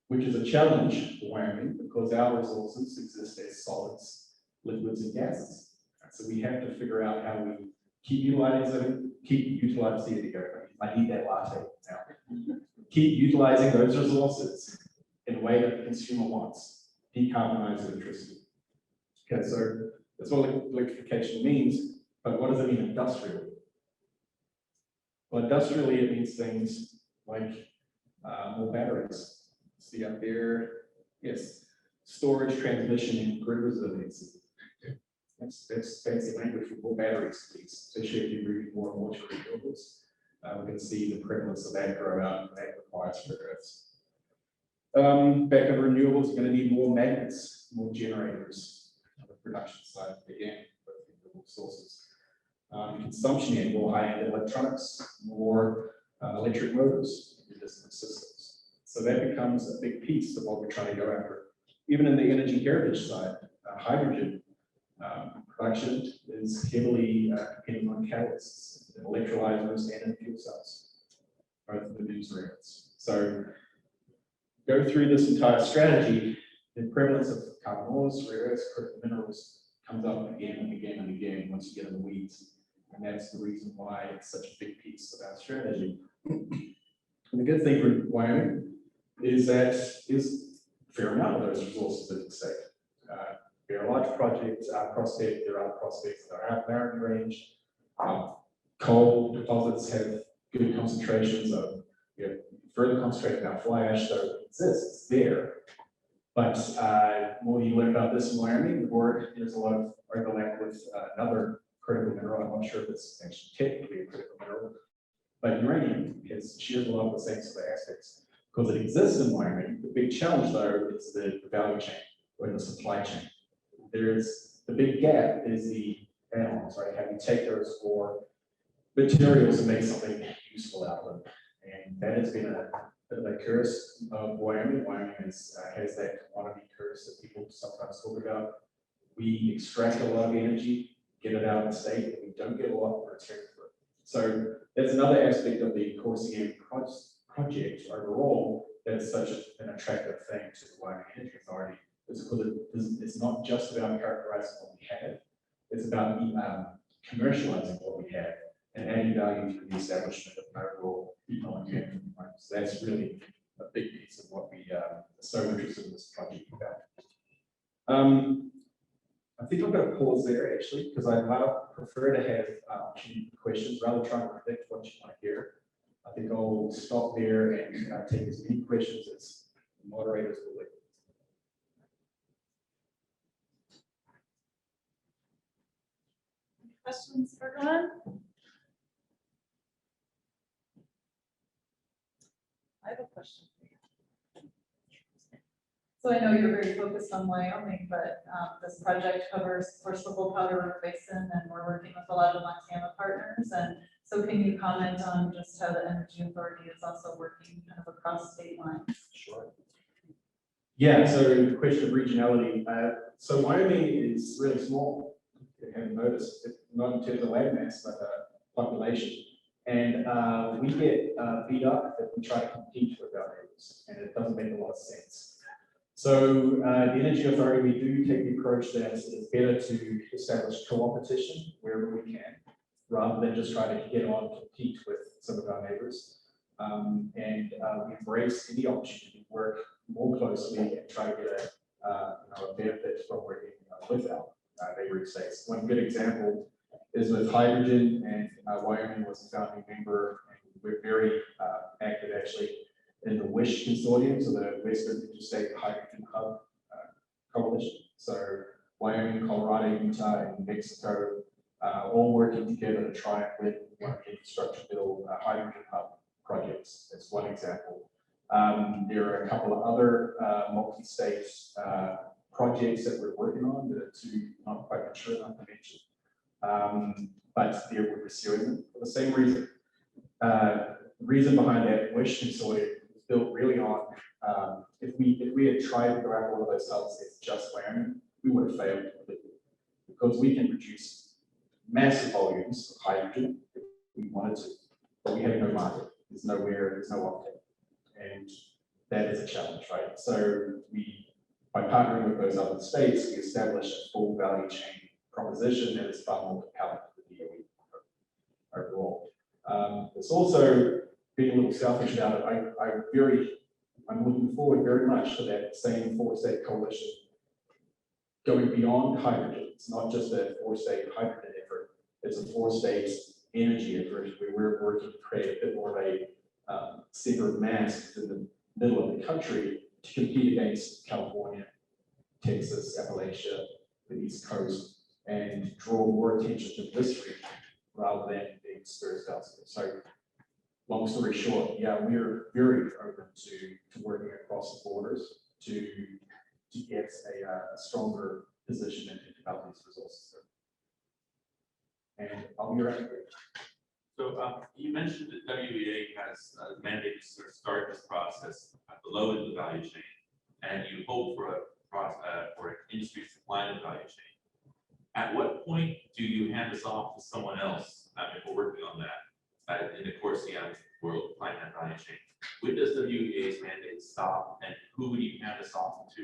which is a challenge for Wyoming because our resources exist as solids, liquids, and gases. So we have to figure out how we keep utilizing, there you go. I need that latte now. Keep utilizing those resources in a way that the consumer wants, decarbonize electricity. Okay, so that's what electrification means, but what does it mean industrially? Well, industrially, it means things like more batteries. See up there, yes, storage, transmission, and grid resiliency. That's fancy language for more batteries, please, especially if you move more and more to renewables. We can see the prevalence of that grow out, and that requires rare earths. Back on renewables, you're going to need more magnets, more generators on the production side, again, for renewable sources. Consumption end, more high-end electronics, more electric motors in different systems. So that becomes a big piece of what we're trying to go after. Even in the energy heritage side, hydrogen production is heavily depending on catalysts, and electrolyzers, and in fuel cells, both of the news rates. So go through this entire strategy, the prevalence of carbon ores, rare earths, critical minerals comes up again and again and again once you get in the weeds. And that's the reason why it's such a big piece of our strategy. And the good thing for Wyoming is that there's a fair amount of those resources in the state. There are large projects, prospect, there are other prospects that are out there in the range. Coal deposits have good concentrations of, further concentrated now fly ash, so it exists, it's there. But the more you learn about this in Wyoming, the more there's a lot of overlap with another critical mineral. I'm not sure if it's actually technically a critical mineral, but uranium shares a lot of the same sort of aspects. Because it exists in Wyoming, the big challenge though is the value chain or the supply chain. There's the big gap is the add-ons, right? How you take those for materials and make something useful out of them. And that has been a curse of Wyoming. Wyoming has that commodity curse that people sometimes talk about. We extract a lot of energy, get it out of the state, and we don't get a lot in return for it. So that's another aspect of the CORE-CM project overall that is such an attractive thing to the Wyoming Energy Authority. Is because it's not just about characterizing what we have, it's about commercializing what we have and adding value through the establishment of an overall economic impact. So that's really a big piece of what we are so interested in this project about. I think I'm going to pause there actually, because I might prefer to have questions rather than trying to predict what you want to hear. I think I'll stop there and take as many questions as the moderators will let. Questions for Glenn? I have a question for you. So I know you're very focused on Wyoming, but this project covers, of course, the whole Powder River Basin, and we're working with a lot of Montana partners. And so can you comment on just how the Energy Authority is also working kind of across state lines? Sure. Yeah, so the question of regionality. So Wyoming is really small. You haven't noticed, not in terms of land mass, but population. And we get beat up if we try to compete with our neighbors, and it doesn't make a lot of sense. So the Energy Authority, we do take the approach that it's better to establish co-opetition wherever we can, rather than just try to get on and compete with some of our neighbors. We embrace any opportunity to work more closely and try to get a benefit from working with our neighboring states. One good example is with hydrogen, and Wyoming was a founding member, and we're very active actually in the WISH consortium, so the Western Interstate Hydrogen Hub Coalition. So Wyoming, Colorado, Utah, and New Mexico all working together to try and win one of the infrastructure bill hydrogen hub projects. That's one example. There are a couple of other multi-state projects that we're working on that are not quite mature enough to mention, but we're pursuing them for the same reason. The reason behind that WISH consortium was built really on, if we had tried to go after one of those hubs as just Wyoming, we would have failed completely, because we can produce massive volumes of hydrogen if we wanted to, but we have no market. There's no offtake, and that is a challenge, right? So by partnering with those other states, we establish a full value chain proposition that is far more compelling for the DOE overall. It's also being a little selfish about it. I'm looking forward very much to that same four-state coalition going beyond hydrogen. It's not just a four-state hydrogen effort. It's a four-state energy effort where we're working to create a bit more of a center of mass in the middle of the country to compete against California, Texas, Appalachia, the East Coast, and draw more attention to this region rather than being dispersed elsewhere. So, long story short, yeah, we're very open to working across the borders to get a stronger position and develop these resources. And I'll be right here. So you mentioned that WEA has a mandate to sort of start this process at the low end of the value chain, and you hope for an industry to supply the value chain. At what point do you hand this off to someone else if we're working on that in the CORE-CM world, applying that value chain? When does WEA's mandate stop, and who would you hand this off to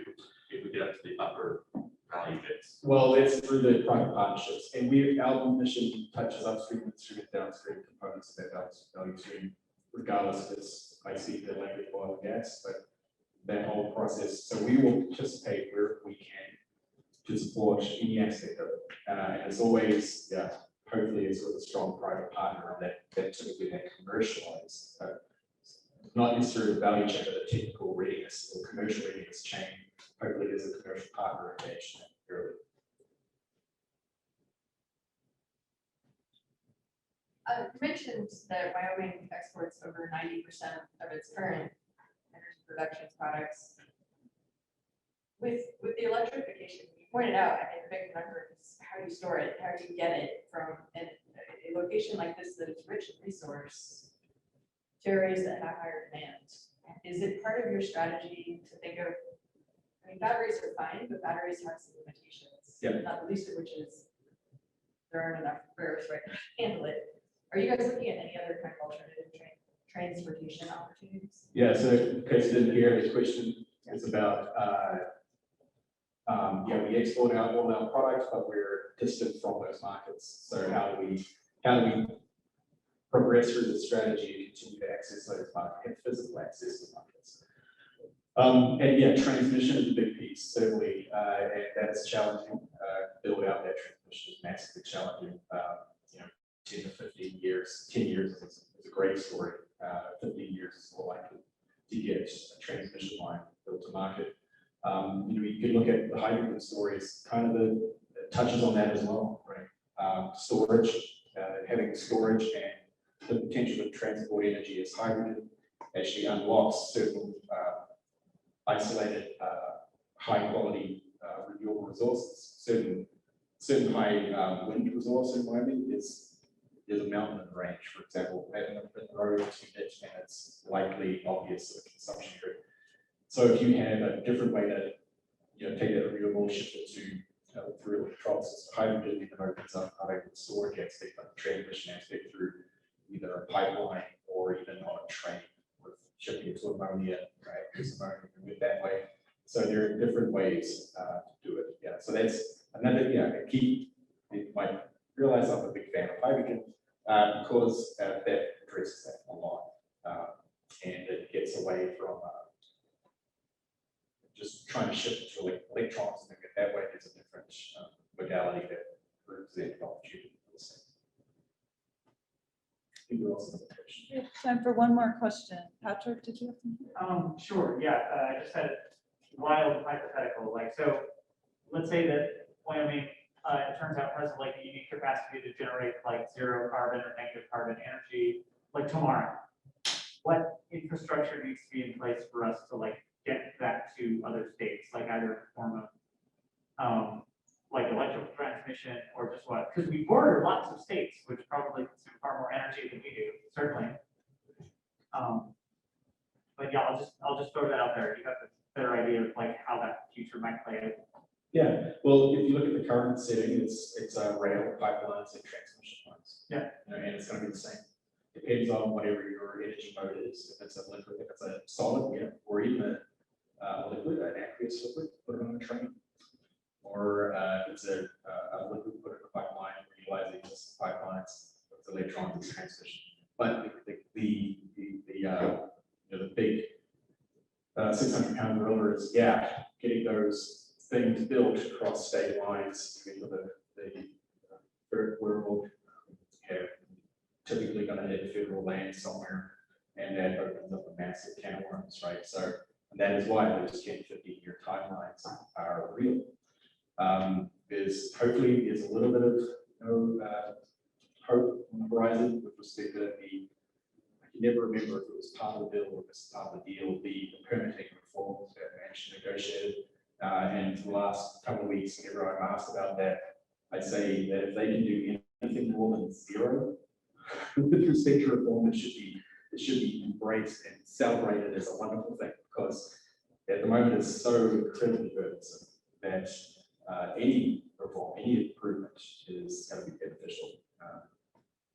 if we get up to the upper value bits? Well, it's through the private partnerships, and our mission touches upstream, midstream, and downstream components of that value stream, regardless if it's IC, the liquid oil and gas, but that whole process. So we will participate where we can to support any aspect of it. And it's always, hopefully it's with a strong private partner that typically can commercialize, not necessarily the value chain, but the technical readiness or commercial readiness chain. Hopefully there's a commercial partner engaged early. You mentioned that Wyoming exports over 90% of its current energy production products. With the electrification, you pointed out, I mean, the big number is how you store it, how you get it from a location like this that is rich in resource to areas that have higher demand. Is it part of your strategy to think of, I mean, batteries are fine, but batteries have some limitations. Yeah. not the least of which is there aren't enough rare earths right now to handle it. Are you guys looking at any other kind of alternative transportation opportunities? Yeah, so in case you didn't hear, this question is about, yeah, we export out all our products, but we're distant from those markets. So how do we progress through the strategy to continue to access those markets, have physical access to markets? And yeah, transmission is a big piece, certainly, and that's challenging. Build out that transmission is massively challenging. You know, 10 to 15 years, 10 years is a great story. 15 years is more likely to get a transmission line built to market. You know, you could look at the hydrogen stories, kind of it touches on that as well, right? Storage, having storage and the potential to transport energy as hydrogen actually unlocks certain isolated, high quality renewable resources. Certain high wind resource in Wyoming is a mountain in range, for example, having a road to it, and it's likely obvious the consumption grid. So if you have a different way to, you know, take that renewable, shift it to through electrolysis, hydrogen, even opens up the storage aspect, like the transmission aspect through either a pipeline or even on a train with shipping it to ammonia, right? There's ammonia moved that way. So there are different ways to do it. Yeah. So that's another, yeah, a key. You might realize I'm a big fan of hydrogen because that addresses that a lot. And it gets away from just trying to shift it to electrons and think it that way. There's a different modality that represents the opportunity for the same. We have time for one more question. Patrick, did you have something? Sure, yeah, I just had a wild hypothetical, like, so let's say that Wyoming, it turns out has like a unique capacity to generate like zero carbon or negative carbon energy, like tomorrow. What infrastructure needs to be in place for us to like get that to other states, like either in the form of like electrical transmission or just what? Because we border lots of states, which probably consume far more energy than we do, certainly. But yeah, I'll just throw that out there. You have a better idea of like how that future might play out. Yeah, well, if you look at the current setting, it's rail, pipelines, and transmission lines. Yeah. You know, and it's going to be the same. Depends on whatever your energy mode is. If it's a liquid, if it's a solid, yeah, or even a liquid, an aqueous liquid, put it on a train. Or if it's a liquid, put it in a pipeline, utilizing existing pipelines, with electrons, transmission. But the big 600-pound gorilla is, yeah, getting those things built across state lines. You know, the third world have typically going to hit federal land somewhere, and that opens up a massive can of worms, right? So that is why those 10, 15-year timelines are real. Hopefully there's a little bit of hope on the horizon with respect to I can never remember if it was part of the bill or if it's part of the deal, the permitting reforms that managed to negotiate. And for the last couple of weeks, whenever I'm asked about that, I say that if they can do anything more than zero with respect to reform, it should be embraced and celebrated as a wonderful thing, because at the moment it's so incredibly burdensome that any reform, any improvement is going to be beneficial.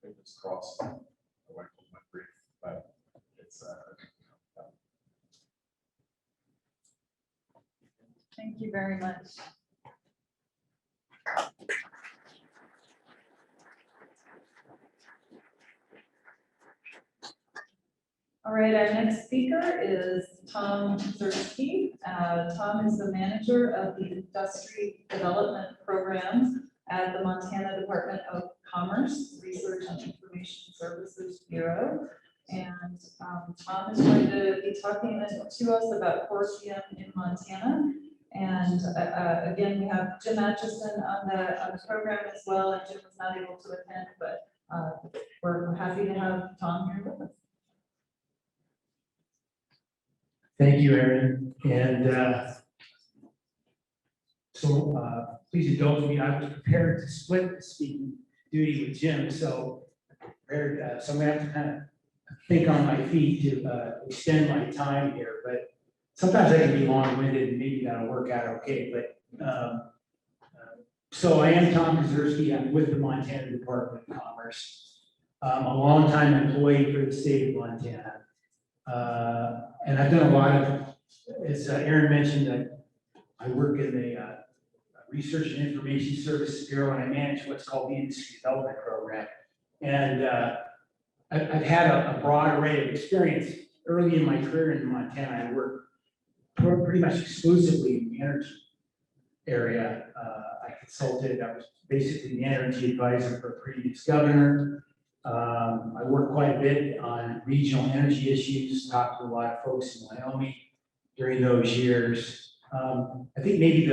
Fingers crossed. I won't hold my breath, but it's. Thank you very much. All right, our next speaker is Tom Zersky. Tom is the manager of the Industry Development Programs at the Montana Department of Commerce, Research and Information Services Bureau. And Tom is going to be talking to us about CORSIUM in Montana. And again, we have Jim Atchison on the program as well, and Jim was not able to attend, but we're happy to have Tom here with us. Thank you, Erin. And so please indulge me. I was prepared to split the speaking duty with Jim, so prepared. So I'm gonna have to kind of think on my feet to extend my time here. But sometimes I can be long-winded, and maybe that'll work out okay. But So I am Tom Kozerski. I'm with the Montana Department of Commerce. I'm a longtime employee for the state of Montana. And I've done a lot of, as Aaron mentioned, I work in the Research and Information Services Bureau, and I manage what's called the Industry Development Program. And I've had a broad array of experience. Early in my career in Montana, I worked pretty much exclusively in the energy area. I consulted, I was basically the energy advisor for a previous governor. I worked quite a bit on regional energy issues, talked to a lot of folks in Wyoming during those years. I think maybe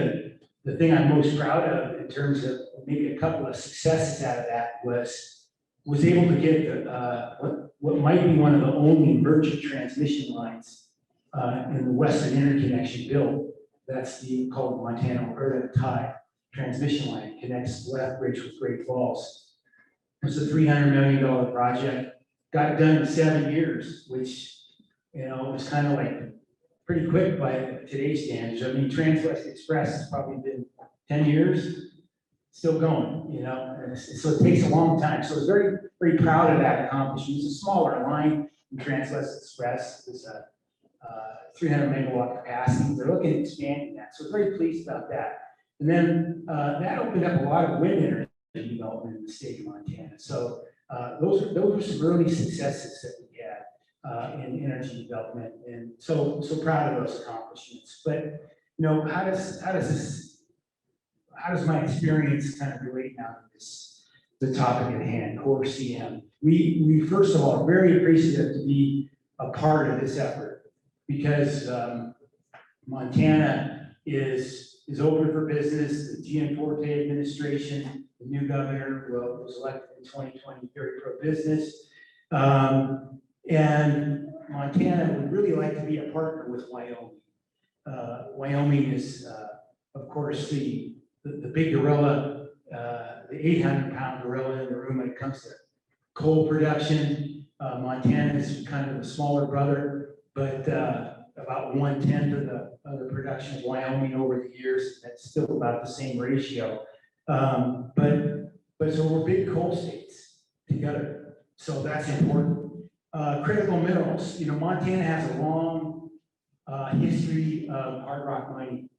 the thing I'm most proud of in terms of maybe a couple of successes out of that was able to get what might be one of the only merchant transmission lines in the Western Interconnection built. That's called Montana Alberta Tie transmission line. It connects Lethbridge with Great Falls. It's a $300 million project. Got it done in 7 years, which, was kind of like pretty quick by today's standards. I mean, Transwest Express has probably been 10 years, still going, and so it takes a long time. So I was very, very proud of that accomplishment. It's a smaller line than Transwest Express. It's a 300 megawatt capacity. They're looking at expanding that. So we're very pleased about that. And then that opened up a lot of wind energy development in the state of Montana. So those were some early successes that we had in energy development, and so proud of those accomplishments. But how does my experience kind of relate now to the topic at hand, core CM? We first of all are very appreciative to be a part of this effort because Montana is open for business. The Gianforte administration, the new governor, was elected in 2020, very pro-business. And Montana would really like to be a partner with Wyoming. Wyoming is, of course, the big gorilla, the 800-pound gorilla in the room when it comes to coal production. Montana is kind of the smaller brother, but about 1/10 of the production of Wyoming over the years. That's still about the same ratio. But so we're big coal states together. So that's important. Critical minerals. Montana has a long history of hard rock mining.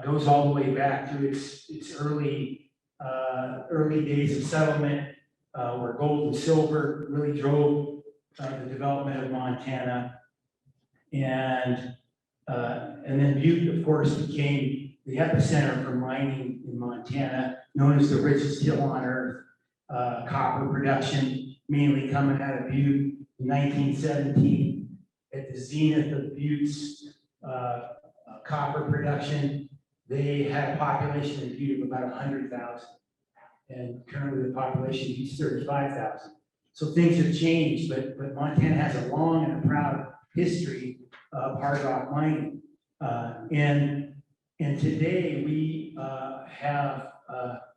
Goes all the way back to its early days of settlement, where gold and silver really drove the development of Montana. And then Butte, of course, became the epicenter for mining in Montana, known as the richest hill on earth. Copper production mainly coming out of Butte in 1917. At the zenith of Butte's copper production, they had a population in Butte of about 100,000. And currently the population is 35,000. So things have changed, but Montana has a long and a proud history of hard rock mining. And today we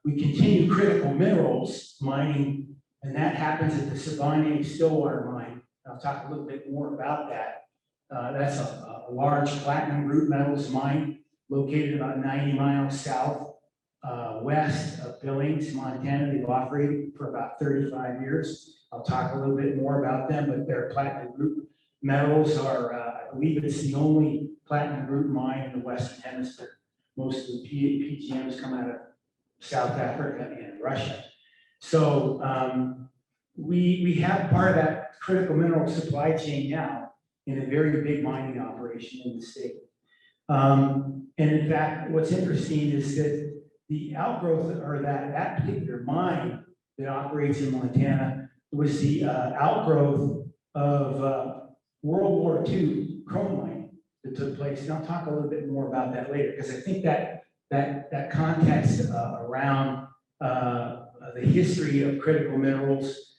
we continue critical minerals mining, and that happens at the Siboney Stillwater Mine. I'll talk a little bit more about that. That's a large platinum group metals mine located about 90 miles south west of Billings, Montana. They've operated for about 35 years. I'll talk a little bit more about them, but their platinum group metals are, I believe it's the only platinum group mine in the Western Hemisphere. Most of the PGMs come out of South Africa and Russia. So we have part of that critical mineral supply chain now in a very big mining operation in the state. And in fact, what's interesting is that the outgrowth, or that particular mine that operates in Montana, was the outgrowth of World War II chrome mining that took place. And I'll talk a little bit more about that later, because I think that context around the history of critical minerals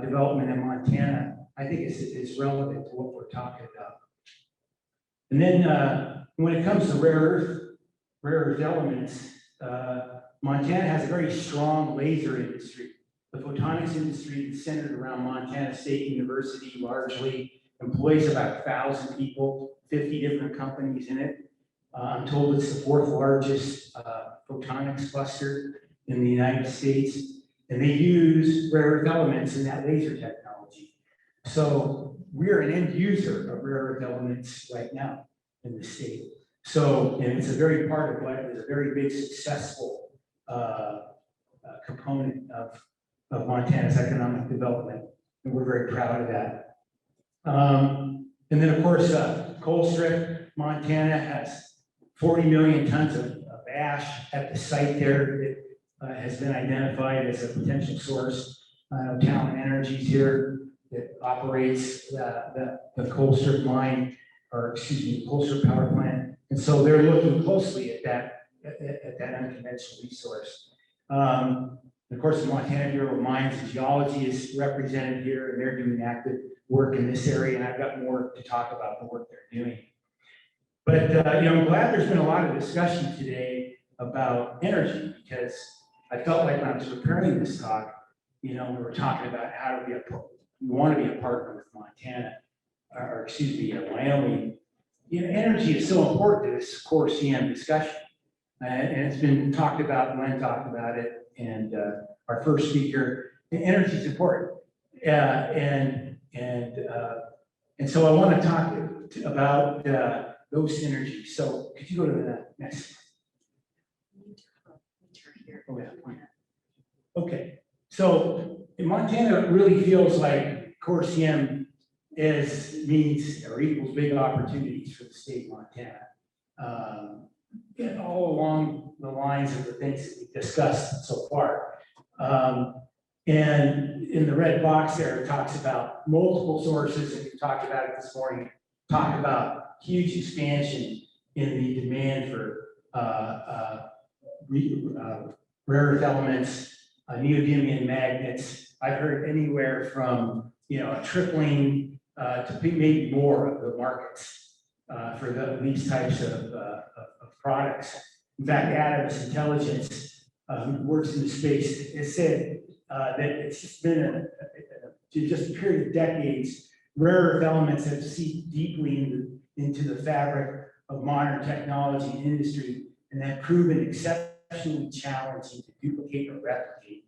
development in Montana, I think is relevant to what we're talking about. And then when it comes to rare earth elements, Montana has a very strong laser industry. The photonics industry is centered around Montana State University, largely employs about 1,000 people, 50 different companies in it. I'm told it's the fourth largest photonics cluster in the United States, and they use rare earth elements in that laser technology. So we're an end user of rare earth elements right now in the state. So, and it's a very part of what is a very big successful component of Montana's economic development, and we're very proud of that. And then, of course, Colstrip, Montana has 40 million tons of ash at the site there that has been identified as a potential source. Talent Energy's here that operates the Colstrip mine, or excuse me, Colstrip power plant. And so they're looking closely at that unconventional resource. Of course, the Montana Bureau of Mines and Geology is represented here, and they're doing active work in this area, and I've got more to talk about the work they're doing. But I'm glad there's been a lot of discussion today about energy, because I felt like when I was preparing this talk, we were talking about how we want to be a partner with Montana, or excuse me, Wyoming. Energy is so important to this core CM discussion, and it's been talked about. Glenn talked about it, and our first speaker. Energy is important, and so I want to talk about those synergies. So could you go to the next slide? Oh, yeah. Okay, so in Montana, it really feels like core CM means or equals big opportunities for the state of Montana. And all along the lines of the things that we've discussed so far. And in the red box there, it talks about multiple sources, and we talked about it this morning, talk about huge expansion in the demand for rare earth elements, neodymium magnets. I've heard anywhere from a tripling to maybe more of the markets for these types of products. In fact, Adams Intelligence, who works in the space, has said that it's just been just a period of decades. Rare earth elements have seeped deeply into the fabric of modern technology and industry, and have proven exceptionally challenging to duplicate or replicate.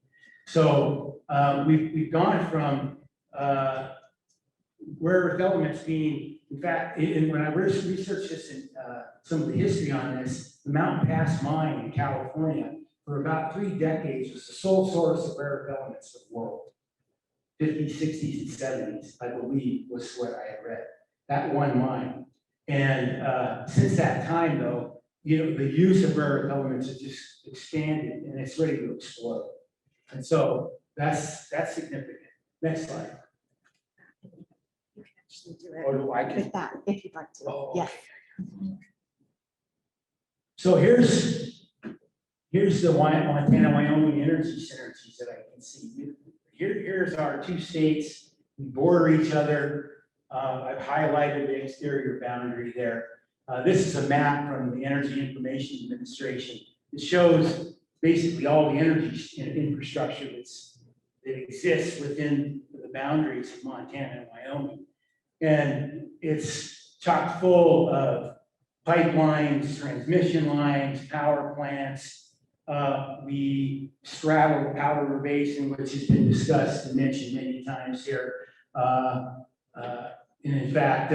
So we've gone from rare earth elements being, in fact, when I researched this and some of the history on this, the Mountain Pass mine in California for about 3 decades was the sole source of rare earth elements for the world. 50s, 60s, and 70s, I believe, was what I had read. That one mine. And since that time, though, the use of rare earth elements has just expanded, and it's ready to explode. And so that's significant. Next slide. You can actually do it Or do I with that, if you'd like to. Oh, Yes. So here's the Montana Wyoming energy synergies that I can see. Here's our 2 states. We border each other. I've highlighted the exterior boundary there. This is a map from the Energy Information Administration. It shows basically all the energy infrastructure that exists within the boundaries of Montana and Wyoming. And it's chock full of pipelines, transmission lines, power plants. We straddle the Powder River Basin, which has been discussed and mentioned many times here. And in fact,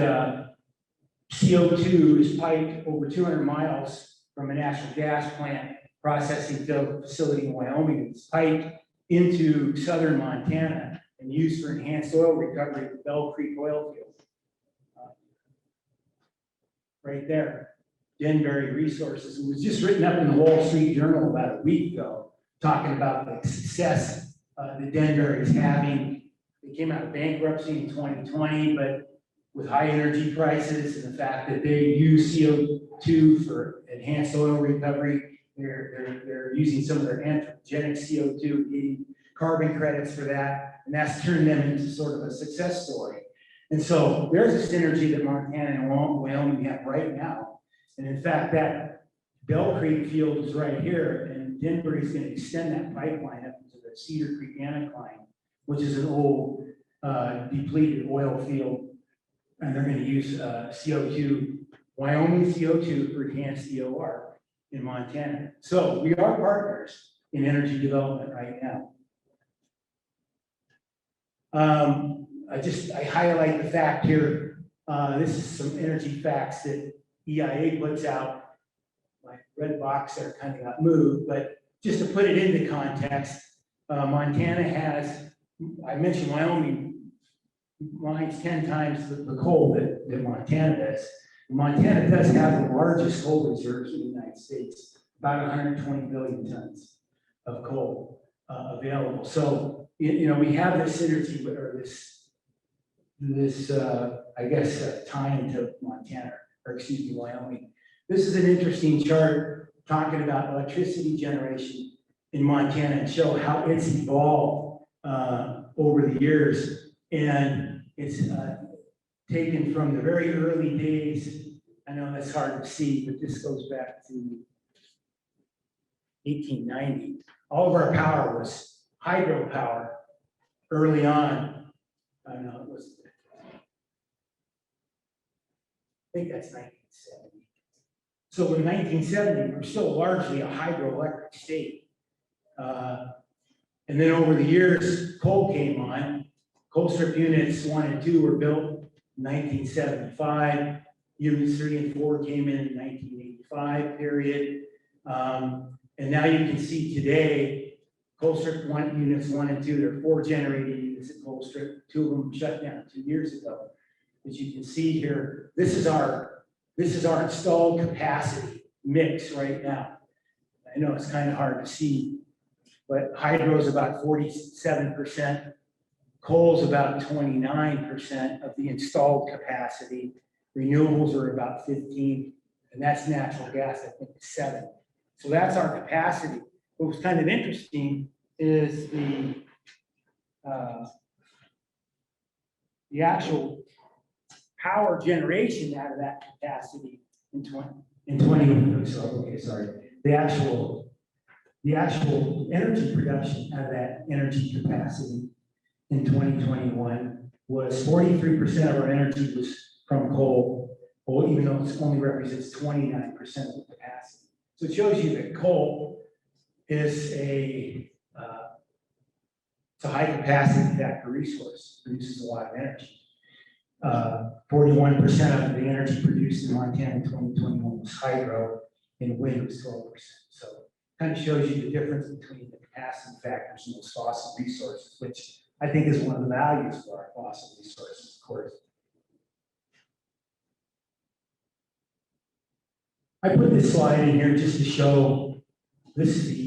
CO2 is piped over 200 miles from a natural gas plant processing facility in Wyoming. It's piped into southern Montana and used for enhanced oil recovery at the Bell Creek oil field. Right there, Denbury Resources. It was just written up in the Wall Street Journal about a week ago, talking about the success that Denbury is having. They came out of bankruptcy in 2020, but with high energy prices and the fact that they use CO2 for enhanced oil recovery, they're using some of their anthropogenic CO2, getting carbon credits for that, and that's turned them into sort of a success story. And so there's a synergy that Montana and Wyoming have right now. And in fact, that Bell Creek field is right here, and Denbury is going to extend that pipeline up into the Cedar Creek Anticline, which is an old depleted oil field. And they're going to use CO2, Wyoming CO2 for enhanced EOR. in Montana. So we are partners in energy development right now. I highlight the fact here, this is some energy facts that EIA puts out. My red box there kind of got moved, but just to put it into context, Montana has, I mentioned Wyoming mines 10 times the coal that Montana does. Montana does have the largest coal reserves in the United States, about 120 billion tons of coal available. So, we have this synergy or this I guess, tie into Montana, or excuse me, Wyoming. This is an interesting chart talking about electricity generation in Montana and show how it's evolved over the years. And it's taken from the very early days. I know that's hard to see, but this goes back to 1890. All of our power was hydropower early on. I don't know, I think that's 1970. So in 1970, we're still largely a hydroelectric state. And then over the years, coal came on. Coal strip units 1 and 2 were built in 1975. Units 3 and 4 came in 1985 period. And now you can see today, coal strip units 1 and 2, there are 4 generating units at coal strip. 2 of them shut down 2 years ago. As you can see here, this is our installed capacity mix right now. I know it's kind of hard to see, but hydro is about 47%. Coal is about 29% of the installed capacity. Renewables are about 15%, and that's natural gas, I think, 7%. So that's our capacity. What was kind of interesting is the actual power generation out of that capacity the actual energy production out of that energy capacity in 2021 was 43% of our energy was from coal, well, even though it only represents 29% of the capacity. So it shows you that coal is it's a high capacity factor resource, produces a lot of energy. 41% of the energy produced in Montana in 2021 was hydro, and wind was 12%. So kind of shows you the difference between the capacity factors and those fossil resources, which I think is one of the values of our fossil resources, of course. I put this slide in here just to show, this is the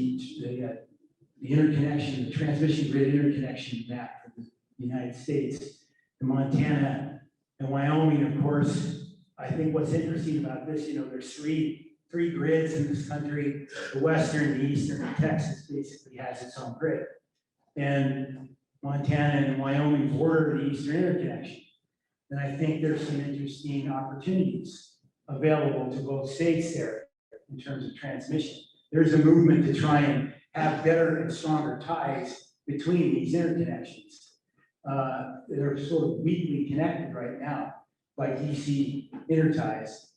interconnection, the transmission grid interconnection map for the United States, and Montana and Wyoming, of course. I think what's interesting about this, there's three grids in this country. The Western, the Eastern, and Texas basically has its own grid. And Montana and Wyoming border the Eastern interconnection. And I think there's some interesting opportunities available to both states there in terms of transmission. There's a movement to try and have better and stronger ties between these interconnections. They're sort of weakly connected right now by DC interties.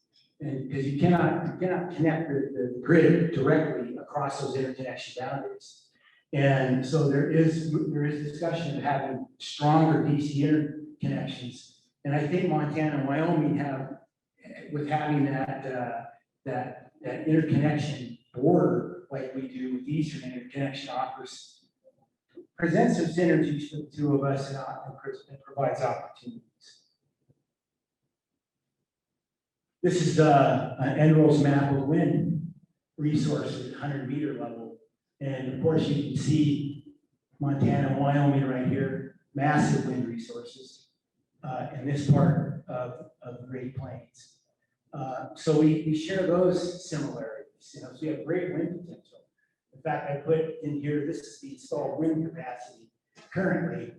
And because you cannot connect the grid directly across those interconnection boundaries. And so there is discussion of having stronger DC interconnections. And I think Montana and Wyoming have, with having that interconnection border like we do with the Eastern interconnection presents some synergies for the two of us and provides opportunities. This is an NROS map of wind resources at 100-meter level. And of course, you can see Montana and Wyoming right here, massive wind resources in this part of the Great Plains. So we share those similarities. So we have great wind potential. In fact, I put in here, this is the installed wind capacity currently.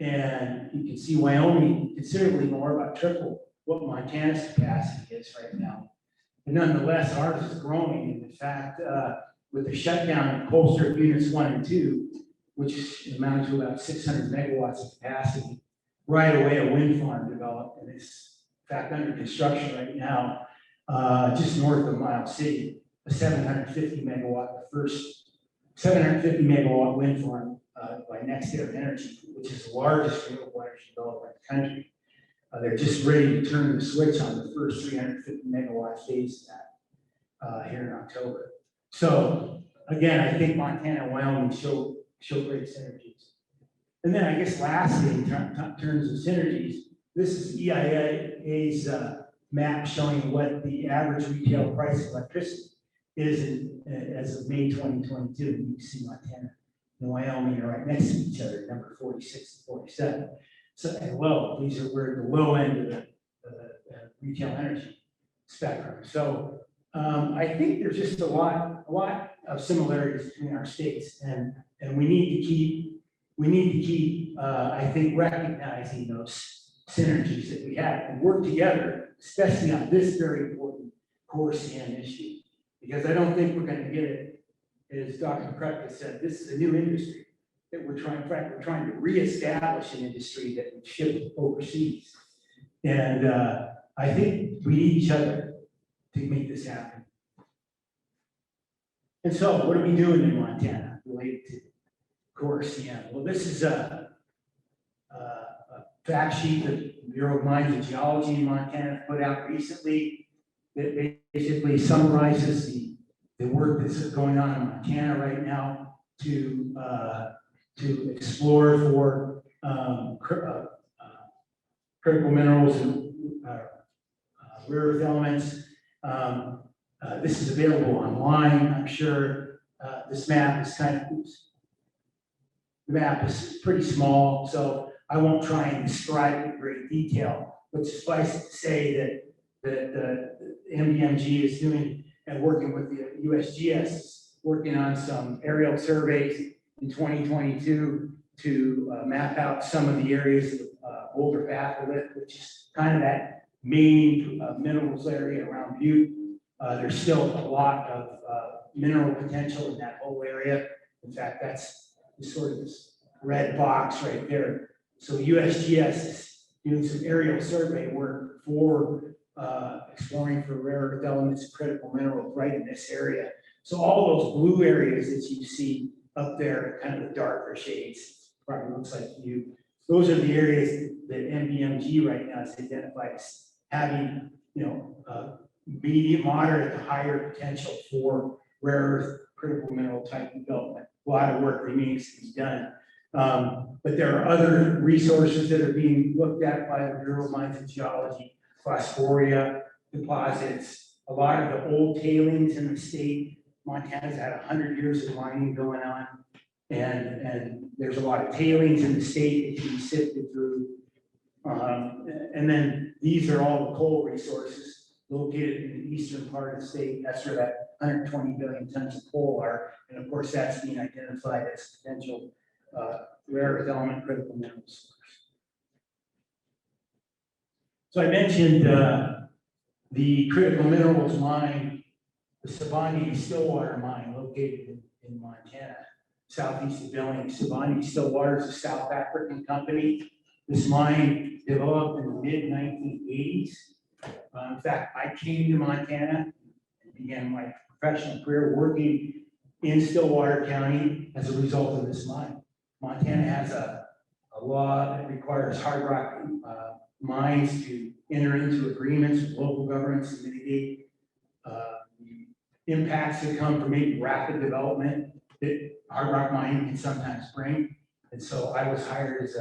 And you can see Wyoming considerably more, about triple what Montana's capacity is right now. But nonetheless, ours is growing. And in fact, with the shutdown of coal strip units 1 and 2, which amounted to about 600 megawatts of capacity, right away a wind farm developed, and it's in fact under construction right now, just north of Miles City. a 750 megawatt, the first 750 megawatt wind farm by Next Era Energy, which is the largest renewable energy developer in the country. They're just ready to turn the switch on the first 350 megawatt phase of that here in October. So again, I think Montana and Wyoming show great synergies. And then I guess lastly, in terms of synergies, this is EIA's map showing what the average retail price of electricity is as of May 2022. You can see Montana and Wyoming are right next to each other, number 46 and 47. So, and low, these are where the low end of the retail energy spectrum. So I think there's just a lot of similarities between our states, and we need to keep I think recognizing those synergies that we have and work together, especially on this very important core CN issue, because I don't think we're going to get it, as Dr. Kratka said, this is a new industry that we're trying to reestablish an industry that we ship overseas. And I think we need each other to make this happen. And so what are we doing in Montana related to core CN? Well, this is a fact sheet that the Bureau of Mines and Geology in Montana put out recently that basically summarizes the work that's going on in Montana right now to explore for critical minerals and rare earth elements. This is available online, I'm sure. This map is the map is pretty small, so I won't try and describe it in great detail, but suffice it to say that the MBMG is doing and working with the USGS, working on some aerial surveys in 2022 to map out some of the areas of Boulder Batholith, which is kind of that main minerals area around Butte. There's still a lot of mineral potential in that whole area. In fact, that's sort of this red box right there. So USGS is doing some aerial survey work for exploring for rare earth elements and critical minerals right in this area. So all those blue areas that you see up there, kind of the darker shades, probably looks like you. Those are the areas that MBMG right now is identified as having, medium, moderate to higher potential for rare earth critical mineral type development. A lot of work remains to be done. But there are other resources that are being looked at by the Bureau of Mines and Geology, phosphoria deposits, a lot of the old tailings in the state. Montana's had 100 years of mining going on, and there's a lot of tailings in the state that can be sifted through. And then these are all the coal resources located in the eastern part of the state. That's where that 120 billion tons of coal are, and of course that's being identified as potential rare earth element critical minerals. So I mentioned the critical minerals mine, the Stillwater Mine, located in Montana, southeast of Billings. Stillwater is a South African company. This mine developed in the mid-1980s. In fact, I came to Montana and began my professional career working in Stillwater County as a result of this mine. Montana has a law that requires hard rock mines to enter into agreements with local governments to mitigate the impacts that come from maybe rapid development that hard rock mining can sometimes bring. And so I was hired as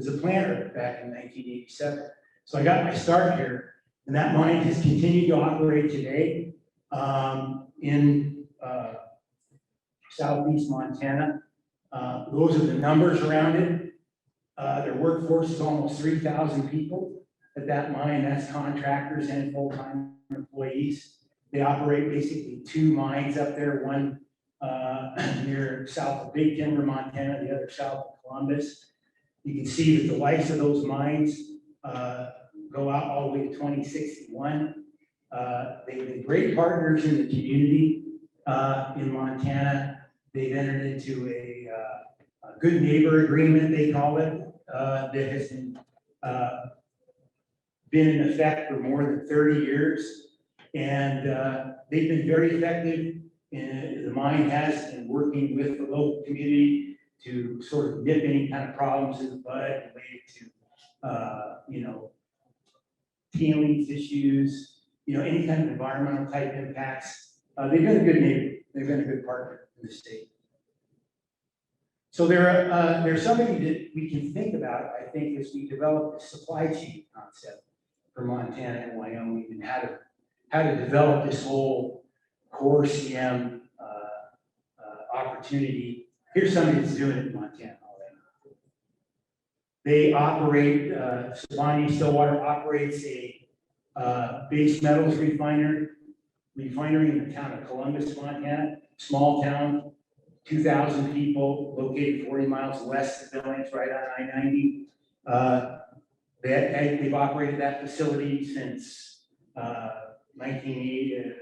a planner back in 1987. So I got my start here, and that mine has continued to operate today in southeast Montana. Those are the numbers around it. Their workforce is almost 3,000 people at that mine. That's contractors and full-time employees. They operate basically two mines up there, one near south of Big Timber, Montana, the other south of Columbus. You can see that the lives of those mines go out all the way to 2061. They've been great partners in the community in Montana. They've entered into a good neighbor agreement, they call it, that has been in effect for more than 30 years. And they've been very effective, and the mine has in working with the local community to sort of nip any kind of problems in the bud related to, you know, tailings issues, you know, any kind of environmental type impacts. They've been a good neighbor. They've been a good partner in the state. So there's something that we can think about, I think, as we develop the supply chain concept for Montana and Wyoming, and how to develop this whole core CM opportunity. Here's somebody that's doing it in Montana already. They operate, Stillwater operates a base metals refinery in the town of Columbus, Montana, small town, 2,000 people, located 40 miles west of Billings, right on I-90. They've operated that facility since 1980, it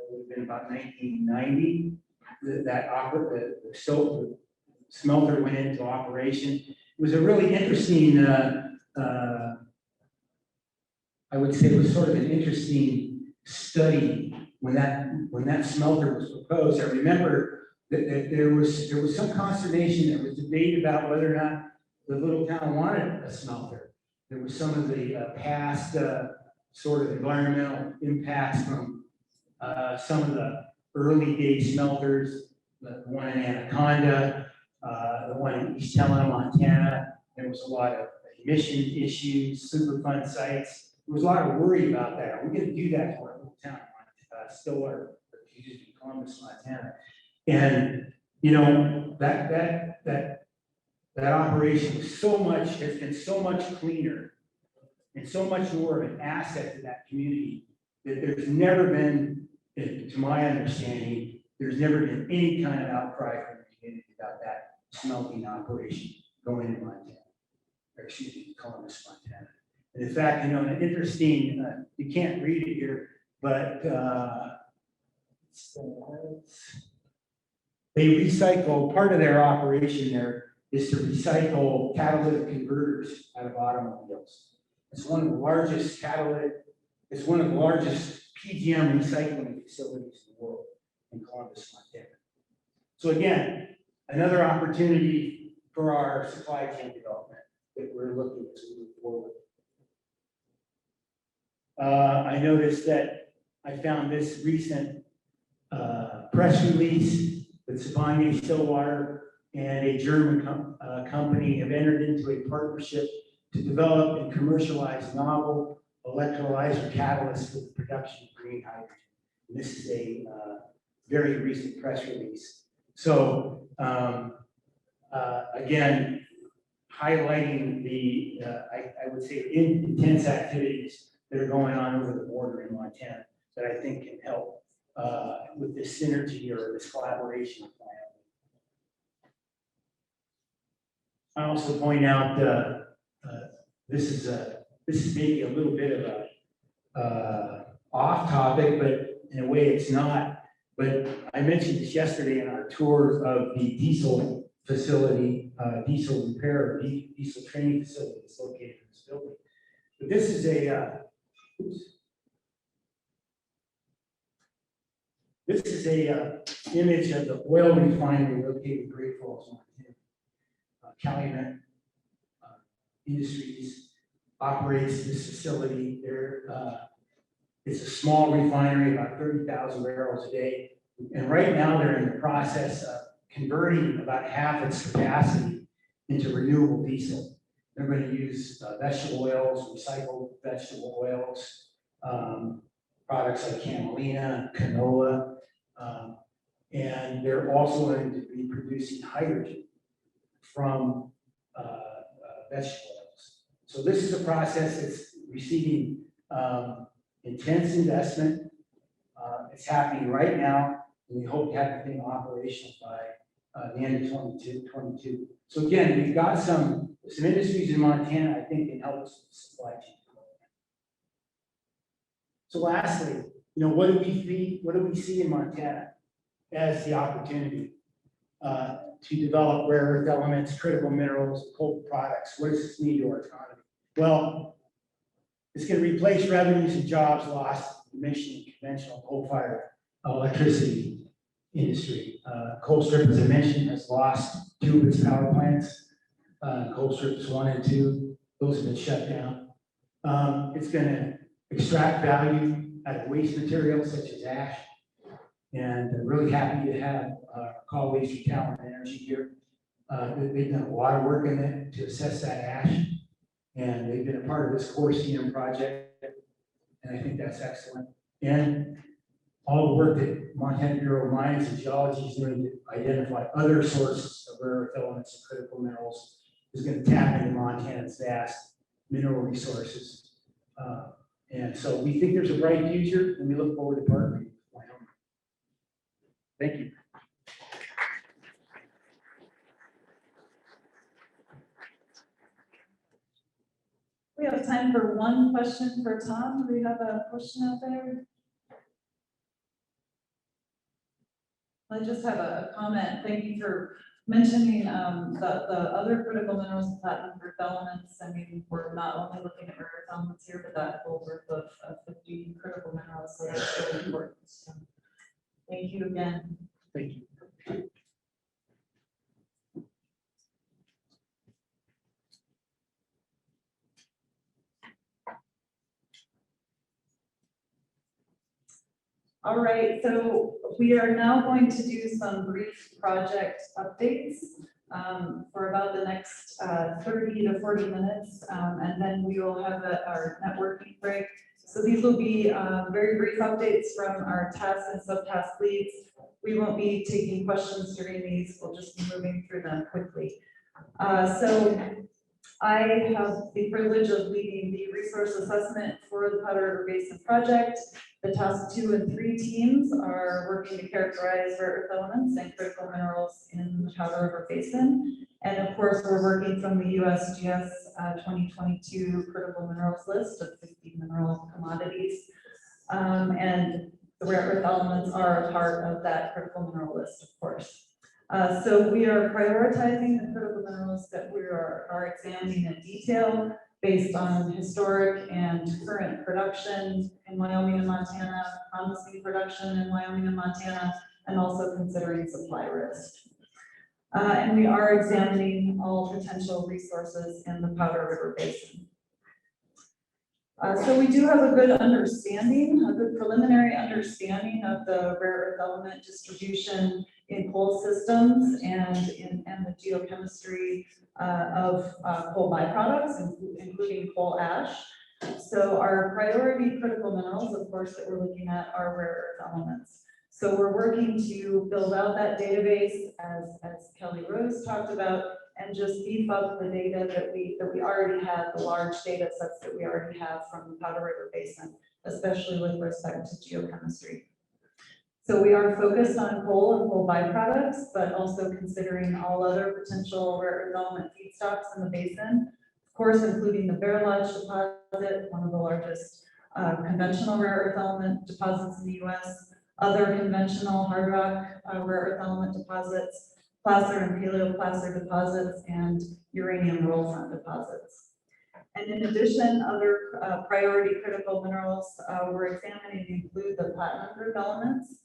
would have been about 1990. The smelter went into operation. It was a really interesting, I would say it was sort of an interesting study when that smelter was proposed. I remember that there was some consternation, there was debate about whether or not the little town wanted a smelter. There was some of the past sort of environmental impacts from some of the early day smelters, the one in Anaconda, the one in East Helena, Montana. There was a lot of emission issues, Superfund sites. There was a lot of worry about that. Are we going to do that for a little town, Stillwater, Columbus, Montana? And you know that operation was has been so much cleaner and so much more of an asset to that community that there's never been, to my understanding, there's never been any kind of outcry from the community about that smelting operation going into Montana, or excuse me, Columbus, Montana. And in fact, you know, an interesting, you can't read it here, but they recycle, part of their operation there is to recycle catalytic converters out of automobiles. It's one of the largest it's one of the largest PGM recycling facilities in the world in Columbus, Montana. So again, another opportunity for our supply chain development that we're looking to move forward. I noticed that I found this recent press release that Sibanye Stillwater and a German company have entered into a partnership to develop and commercialize novel electrolyzer catalysts for the production of green hydrogen. And this is a very recent press release. So again, highlighting the, I would say, intense activities that are going on over the border in Montana that I think can help with this synergy or this collaboration plan. I also point out this is maybe a little bit of a off topic, but in a way it's not. But I mentioned this yesterday in our tour of the diesel facility, diesel repair, diesel training facility that's located in this building. But this is a image of the oil refinery located in Great Falls, Montana. Calumet Industries operates this facility. It's a small refinery, about 30,000 barrels a day. And right now they're in the process of converting about half its capacity into renewable diesel. They're going to use vegetable oils, recycled vegetable oils, products like camelina, canola, and they're also going to be producing hydrogen from vegetable oils. So this is a process that's receiving intense investment. It's happening right now, and we hope to have the thing operational by the end of 2022. So again, we've got some industries in Montana I think can help us with the supply chain. So lastly, you know, what do we see in Montana as the opportunity to develop rare earth elements, critical minerals, coal products? What does this mean to our economy? Well, it's going to replace revenues and jobs lost mentioning conventional coal-fired electricity industry. Colstrip, as I mentioned, has lost 2 of its power plants. Colstrips 1 and 2, those have been shut down. It's going to extract value out of waste materials such as ash. And I'm really happy to have our colleagues from Talent Energy here. They've done a lot of work in it to assess that ash. And they've been a part of this core CM project. And I think that's excellent. And all the work that Montana Bureau of Mines and Geology is doing to identify other sources of rare earth elements and critical minerals is going to tap into Montana's vast mineral resources. And so we think there's a bright future, and we look forward to partnering with Wyoming. Thank you. We have time for one question for Tom. Do we have a question out there? I just have a comment. Thank you for mentioning the other critical minerals, platinum group elements. I mean, we're not only looking at rare earth elements here, but that whole group of 50 critical minerals, so that's really important. So, thank you again. Thank you. All right, so we are now going to do some brief project updates for about the next 30 to 40 minutes, and then we will have our networking break. So these will be very brief updates from our task and subtask leads. We won't be taking questions during these, we'll just be moving through them quickly. So I have the privilege of leading the resource assessment for the Powder River Basin project. The task 2 and 3 teams are working to characterize rare earth elements and critical minerals in the Powder River Basin. And of course, we're working from the USGS 2022 critical minerals list of 50 mineral commodities. And the rare earth elements are a part of that critical mineral list, of course. So we are prioritizing the critical minerals that we are examining in detail based on historic and current production in Wyoming and Montana, promising production in Wyoming and Montana, and also considering supply risk. And we are examining all potential resources in the Powder River Basin. So we do have a good understanding, a good preliminary understanding of the rare earth element distribution in coal systems and the geochemistry of coal byproducts, including coal ash. So our priority critical minerals, of course, that we're looking at are rare earth elements. So we're working to build out that database as Kelly Rose talked about, and just beef up the data that we already have, the large data sets that we already have from the Powder River Basin, especially with respect to geochemistry. So we are focused on coal and coal byproducts, but also considering all other potential rare earth element feedstocks in the basin, of course, including the Bear Lodge deposit, one of the largest conventional rare earth element deposits in the US, other conventional hard rock rare earth element deposits, placer and paleoplacer deposits, and uranium roll-front deposits. And in addition, other priority critical minerals we're examining include the platinum group elements,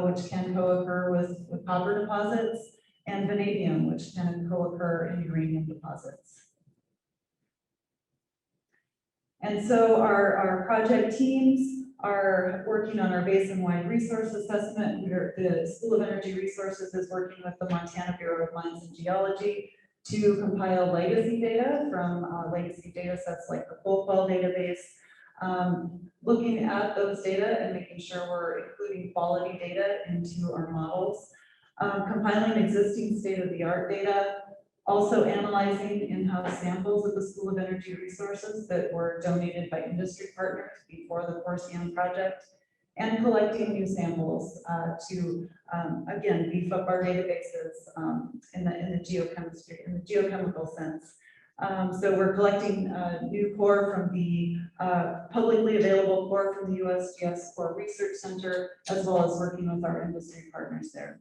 which can co-occur with copper deposits, and vanadium, which can co-occur in uranium deposits. And so our project teams are working on our basin-wide resource assessment. The School of Energy Resources is working with the Montana Bureau of Mines and Geology to compile legacy data from legacy data sets like the coal qual database, looking at those data and making sure we're including quality data into our models, compiling existing state-of-the-art data, also analyzing in-house samples of the School of Energy Resources that were donated by industry partners before the CORSIAN project, and collecting new samples to, again, beef up our databases in the geochemistry, in the geochemical sense. So we're collecting new core from the publicly available core from the USGS Core Research Center, as well as working with our industry partners there.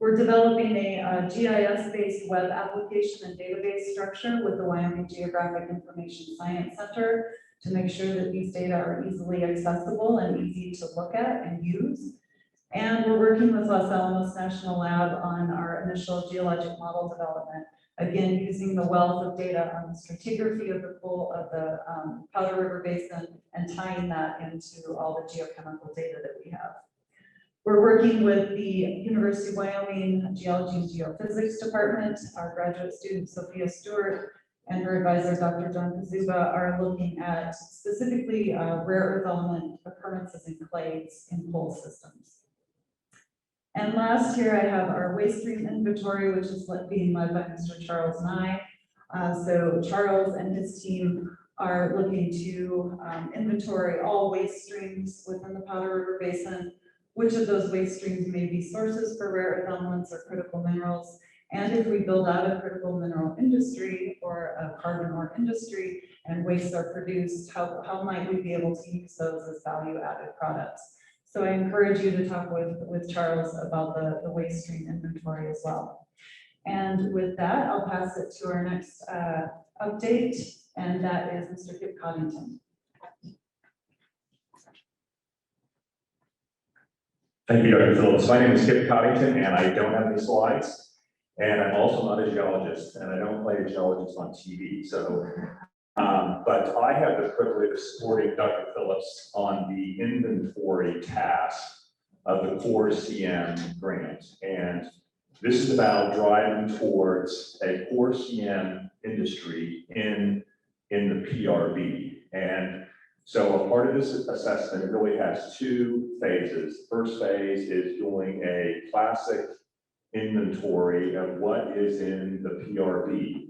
We're developing a GIS-based web application and database structure with the Wyoming Geographic Information Science Center to make sure that these data are easily accessible and easy to look at and use. And we're working with Los Alamos National Lab on our initial geologic model development, again, using the wealth of data on the stratigraphy of the Powder River Basin and tying that into all the geochemical data that we have. We're working with the University of Wyoming Geology and Geophysics Department. Our graduate student, Sophia Stewart, and her advisor, Dr. John Kazuba, are looking at specifically rare earth element occurrences in clays in pole systems. And last here, I have our waste stream inventory, which is being led by Mr. Charles Nye. So Charles and his team are looking to inventory all waste streams within the Powder River Basin, which of those waste streams may be sources for rare earth elements or critical minerals. And if we build out a critical mineral industry or a carbon ore industry and wastes are produced, how might we be able to use those as value-added products? So I encourage you to talk with Charles about the waste stream inventory as well. And with that, I'll pass it to our next update, and that is Mr. Kip Coddington. Thank you, Dr. Phillips. My name is Kip Coddington, and I don't have any slides. And I'm also not a geologist, and I don't play a geologist on TV. So, but I have the privilege of supporting Dr. Phillips on the inventory task of the Core CM grant. And this is about driving towards a Core CM industry in the PRB. And so a part of this assessment really has two phases. First phase is doing a classic inventory of what is in the PRB.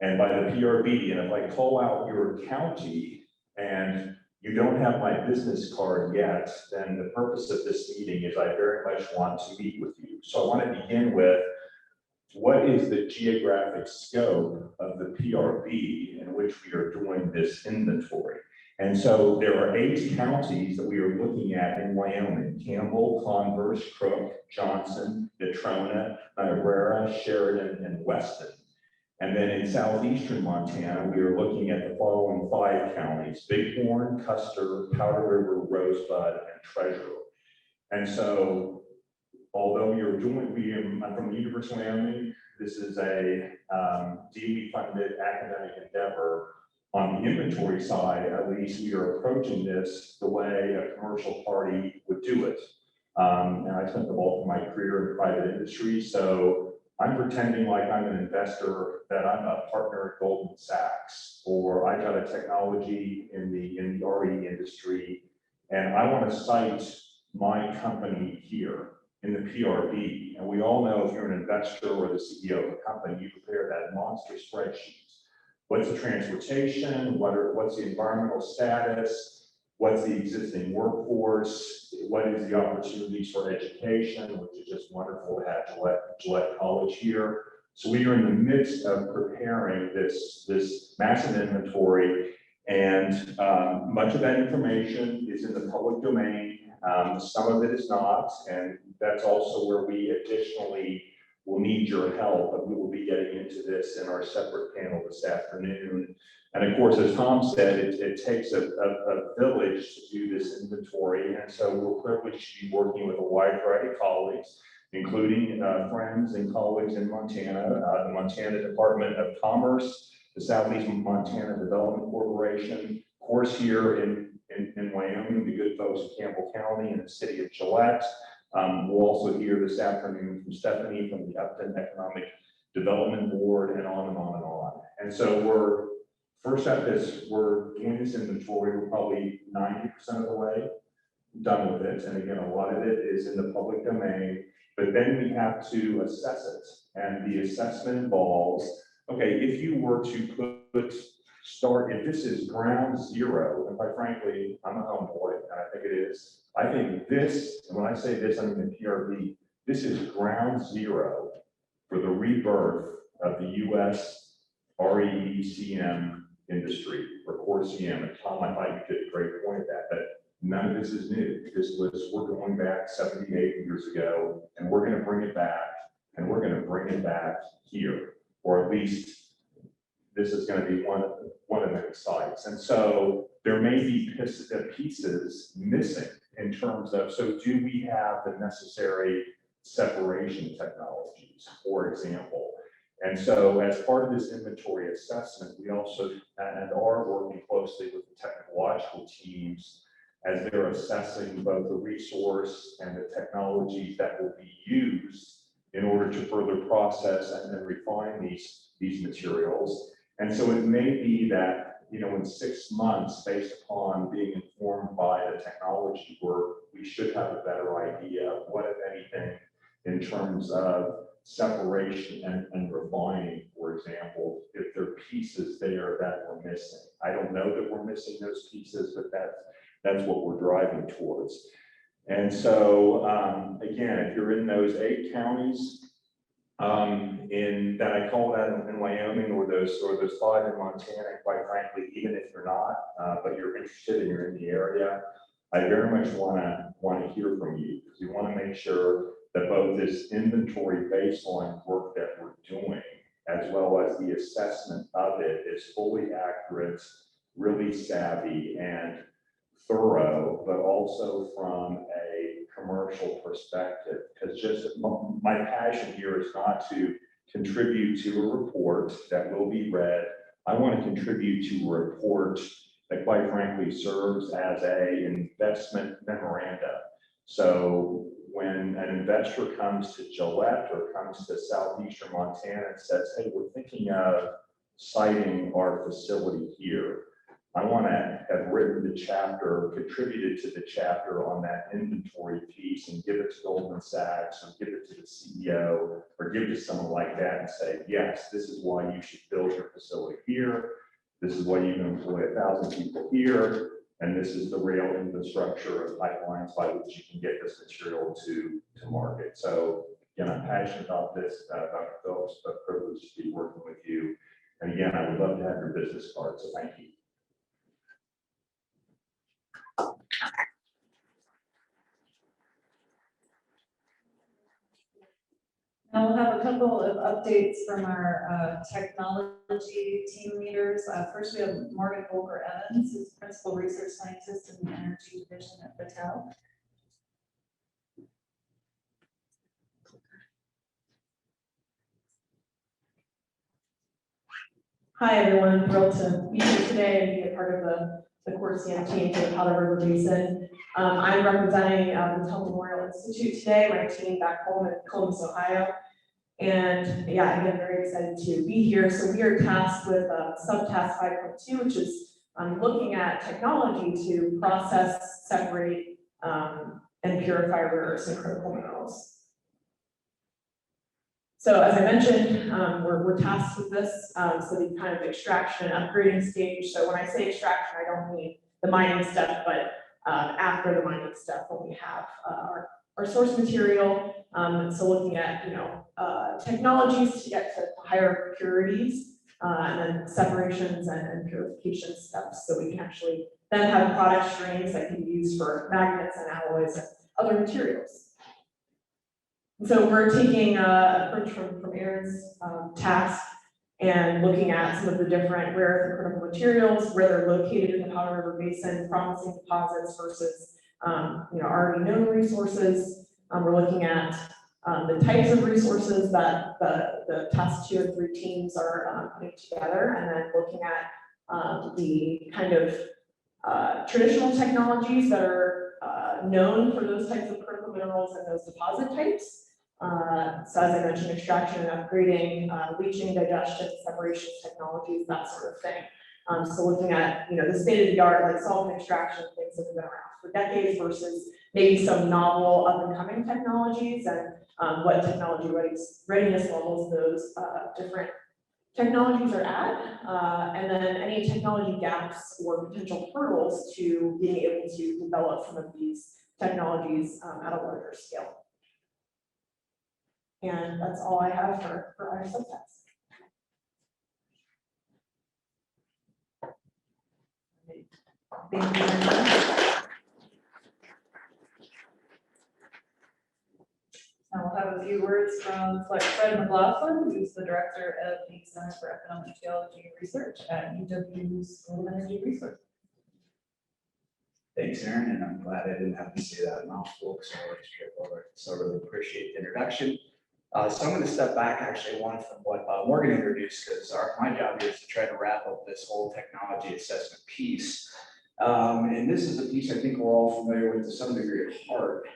And by the PRB, and if I call out your county and you don't have my business card yet, then the purpose of this meeting is I very much want to meet with you. So I want to begin with what is the geographic scope of the PRB in which we are doing this inventory. And so there are 8 counties that we are looking at in Wyoming: Campbell, Converse, Crook, Johnson, Natrona, Niobrara, Sheridan, and Weston. And then in southeastern Montana, we are looking at the following 5 counties: Bighorn, Custer, Powder River, Rosebud, and Treasure. And so although I'm from the University of Wyoming, this is a DOE-funded academic endeavor. On the inventory side, at least, we are approaching this the way a commercial party would do it. And I spent the bulk of my career in private industry, so I'm pretending like I'm an investor, that I'm a partner at Goldman Sachs, or I got a technology in the RE industry, and I want to cite my company here in the PRB. And we all know if you're an investor or the CEO of a company, you prepare that monster spreadsheet. What's the transportation? What's the environmental status? What's the existing workforce? What is the opportunities for education, which is just wonderful to have Gillette College here. So we are in the midst of preparing this massive inventory, and much of that information is in the public domain. Some of it is not, and that's also where we additionally will need your help, but we will be getting into this in our separate panel this afternoon. And of course, as Tom said, it takes a village to do this inventory. And so we're privileged to be working with a wide variety of colleagues, including friends and colleagues in Montana, the Montana Department of Commerce, the Southeast Montana Development Corporation, of course here in Wyoming, the good folks of Campbell County and the city of Gillette. We'll also hear this afternoon from Stephanie from the Upton Economic Development Board, and on and on and on. And so we're doing this inventory. We're probably 90% of the way done with it. And again, a lot of it is in the public domain, but then we have to assess it. And the assessment involves, okay, if you were to if this is ground zero, and quite frankly, I'm a homeboy, and I think it is. I think this, and when I say this, I mean the PRB, this is ground zero for the rebirth of the U.S. RECM industry, or Core CM. And Tom, I thought you did a great point at that, but none of this is new. We're going back 78 years ago, and we're going to bring it back, and we're going to bring it back here, or at least this is going to be one of many sites. And so there may be pieces missing in terms of, so do we have the necessary separation technologies, for example? And so as part of this inventory assessment, we also and are working closely with the technological teams as they're assessing both the resource and the technologies that will be used in order to further process and then refine these materials. And so it may be that, you know, in 6 months, based upon being informed by the technology work, we should have a better idea of what, if anything, in terms of separation and refining, for example, if there are pieces there that we're missing. I don't know that we're missing those pieces, but that's what we're driving towards. And so, again, if you're in those 8 counties, in that I call that in Wyoming, or those 5 in Montana, quite frankly, even if you're not, but you're interested and you're in the area, I very much want to hear from you, because we want to make sure that both this inventory baseline work that we're doing, as well as the assessment of it, is fully accurate, really savvy and thorough, but also from a commercial perspective. Because just my passion here is not to contribute to a report that will be read. I want to contribute to a report that, quite frankly, serves as an investment memoranda. So when an investor comes to Gillette or comes to southeastern Montana and says, hey, we're thinking of siting our facility here, I want to have written the chapter, contributed to the chapter on that inventory piece, and give it to Goldman Sachs, or give it to the CEO, or give it to someone like that and say, yes, this is why you should build your facility here. This is why you can employ 1,000 people here. And this is the rail infrastructure and pipelines by which you can get this material to market. So again, I'm passionate about this, Dr. Phillips, but privileged to be working with you. And again, I would love to have your business card, so thank you. Now we'll have a couple of updates from our technology team leaders. First, we have Morgan Volker-Evans, who's Principal Research Scientist in the Energy Division at Battelle. Hi, everyone. Thrilled to be here today and be a part of the CORSIAN team for the Powder River Basin. I'm representing the Morrell Institute today, my team back home in Columbus, Ohio. And yeah, again, very excited to be here. So we are tasked with subtask 5.2, which is looking at technology to process, separate, and purify rare earths and critical minerals. So as I mentioned, we're tasked with this, so the kind of extraction and upgrading stage. So when I say extraction, I don't mean the mining stuff, but after the mining stuff, when we have our source material. So looking at, technologies to get to higher purities, and then separations and purification steps, so we can actually then have product streams that can be used for magnets and alloys and other materials. So we're taking a approach from Aaron's task and looking at some of the different rare earth and critical materials, where they're located in the Powder River Basin, promising deposits versus already known resources. We're looking at the types of resources that the task 2 and 3 teams are putting together, and then looking at the kind of traditional technologies that are known for those types of critical minerals and those deposit types. So as I mentioned, extraction and upgrading, leaching, digestion, separation technologies, that sort of thing. So looking at, the state of the art, like solvent extraction, things that have been around for decades versus maybe some novel up and coming technologies, and what technology readiness levels those different technologies are at, and then any technology gaps or potential hurdles to being able to develop some of these technologies at a larger scale. And that's all I have for our subtext. Thank you very much. Now we'll have a few words from Fred McLaughlin, who's the director of the Center for Economic Geology Research at UW School of Energy Resources. Thanks, Aaron, and I'm glad I didn't have to say that mouthful because I always trip over it. So I really appreciate the introduction. So I'm going to step back actually one from what Morgan introduced because my job here is to try to wrap up this whole technology assessment piece. And this is a piece I think we're all familiar with to some degree at heart.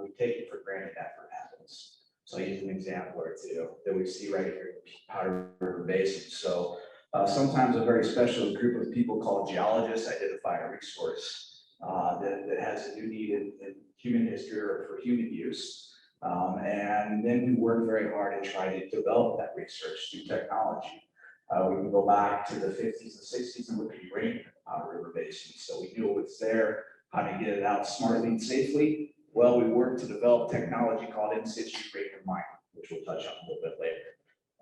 We take it for granted after it happens. So I'll use an example or two that we see right here in the Powder River Basin. So sometimes a very special group of people called geologists identify a resource that has a new need in human history or for human use. And then we work very hard and try to develop that research through technology. We can go back to the 50s and 60s and look at uranium in the Powder River Basin. So we knew what's there, how to get it out smartly and safely. Well, we worked to develop technology called in-situ uranium mining, which we'll touch on a little bit later.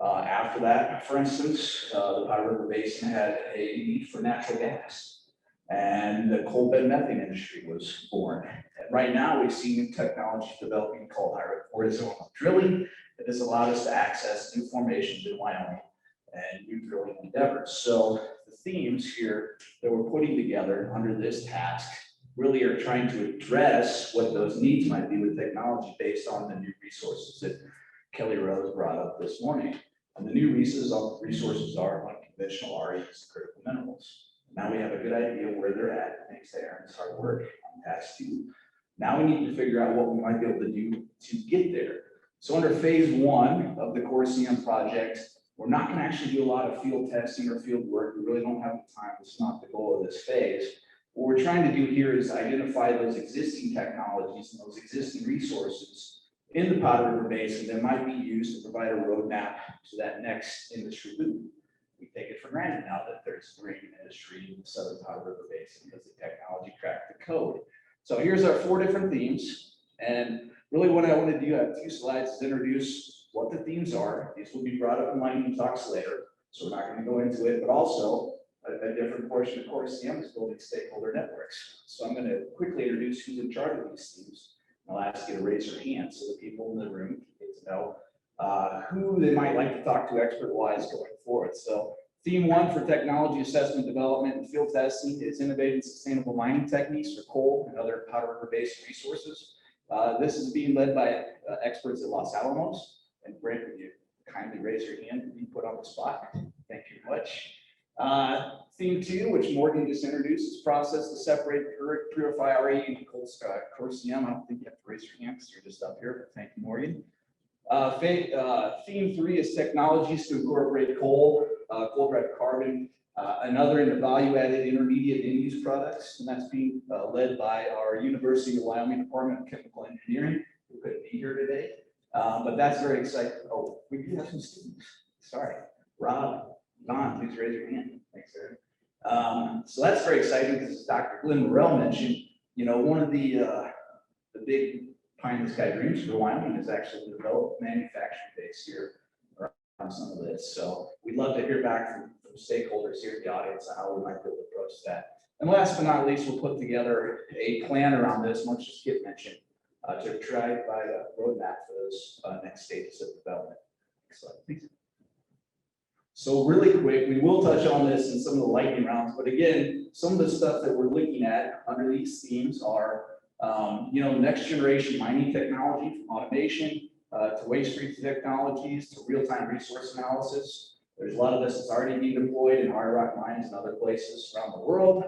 After that, for instance, the Powder River Basin had a need for natural gas. And the coal bed methane industry was born. And right now, we see new technology developing called horizontal drilling that has allowed us to access new formations in Wyoming and new drilling endeavors. So the themes here that we're putting together under this task really are trying to address what those needs might be with technology based on the new resources that Kelly Rose brought up this morning. And the new resources are unconventional REs, critical minerals. Now we have a good idea where they're at, thanks to Aaron's hard work on task 2. Now we need to figure out what we might be able to do to get there. So under phase 1 of the Core CM project, we're not going to actually do a lot of field testing or field work. We really don't have the time. It's not the goal of this phase. What we're trying to do here is identify those existing technologies and those existing resources in the Powder River Basin that might be used to provide a roadmap to that next industry boom. We take it for granted now that there's a uranium industry in the southern Powder River Basin because the technology cracked the code. So here's our 4 different themes. And really what I want to do, I have 2 slides to introduce what the themes are. These will be brought up in my team talks later, so we're not going to go into it, but also a different portion of Core CM is building stakeholder networks. So I'm going to quickly introduce who's in charge of these themes. I'll ask you to raise your hand so the people in the room can get to know who they might like to talk to expert-wise going forward. So theme 1 for technology assessment, development, and field testing is innovative sustainable mining techniques for coal and other Powder River Basin resources. This is being led by experts at Los Alamos. And Brent, would you kindly raise your hand and be put on the spot? Thank you very much. Theme 2, which Morgan just introduced, is process to separate, purify RE and Core CM. I don't think you have to raise your hand because you're just up here, but thank you, Morgan. Theme 3 is technologies to incorporate coal, coal-derived carbon, another in the value-added intermediate end-use products, and that's being led by our University of Wyoming Department of Chemical Engineering, who couldn't be here today, but that's very exciting. Oh, we do have some students. Sorry, Rob, Don, please raise your hand. Thanks, sir. So that's very exciting because as Dr. Glenn Morrell mentioned, you know, one of the big pie in the sky dreams for Wyoming is actually to develop manufacturing base here around some of this. So we'd love to hear back from stakeholders here in the audience on how we might be able to approach that. And last but not least, we'll put together a plan around this, much as Skip mentioned, to try to provide a roadmap for those next stages of development. Next slide, please. So really quick, we will touch on this in some of the lightning rounds, but again, some of the stuff that we're looking at under these themes are you know, next generation mining technology from automation to waste-free technologies to real-time resource analysis. There's a lot of this that's already being deployed in hard rock mines and other places around the world.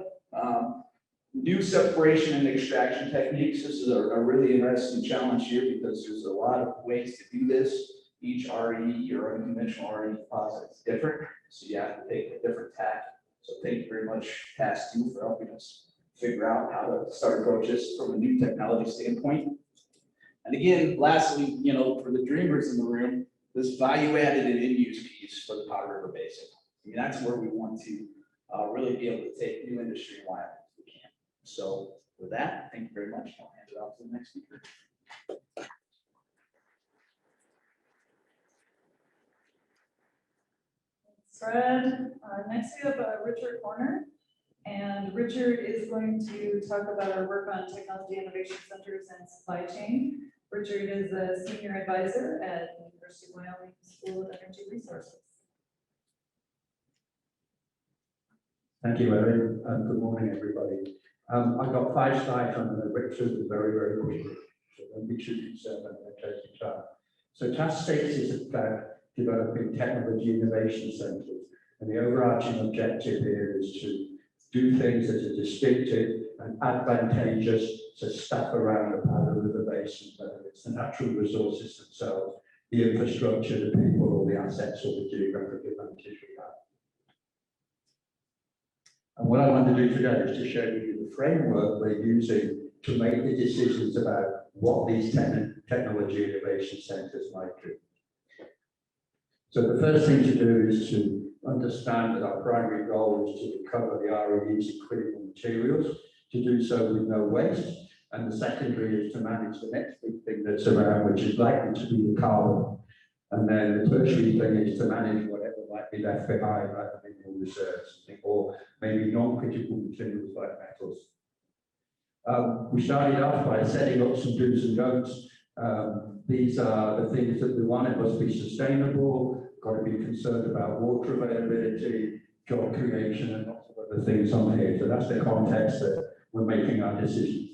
New separation and extraction techniques. This is a really interesting challenge here because there's a lot of ways to do this. Each RE or unconventional RE deposit is different, so you have to take a different tack. So thank you very much, Task 2, for helping us figure out how to start approaches from a new technology standpoint. And again, lastly, you know, for the dreamers in the room, this value-added and end-use piece for the Powder River Basin. I mean, that's where we want to really be able to take new industry in Wyoming if we can. So with that, thank you very much. I'll hand it off to the next speaker. Fred, next we have Richard Horner. And Richard is going to talk about our work on technology innovation centers and supply chain. Richard is a senior advisor at the University of Wyoming School of Energy Resources. Thank you, Erin, and good morning, everybody. I've got 5 slides. I'm going to rip through them very, very quickly. So don't be too concerned when I take your time. So task 6 is about developing technology innovation centres. And the overarching objective here is to do things that are distinctive and advantageous to staff around the Powder River Basin, whether it's the natural resources themselves, the infrastructure, the people, or the assets, or the geographic advantage we have. And what I want to do today is to show you the framework we're using to make the decisions about what these technology innovation centres might do. So the first thing to do is to understand that our primary goal is to recover the REUs in critical materials, to do so with no waste. And the secondary is to manage the next big thing that's around, which is likely to be the carbon. And then the tertiary thing is to manage whatever might be left behind, like the mineral reserves, or maybe non-critical materials like metals. We started off by setting up some do's and don'ts. These are the things that we want. It must be sustainable, got to be concerned about water availability, job creation, and lots of other things on here. So that's the context that we're making our decisions.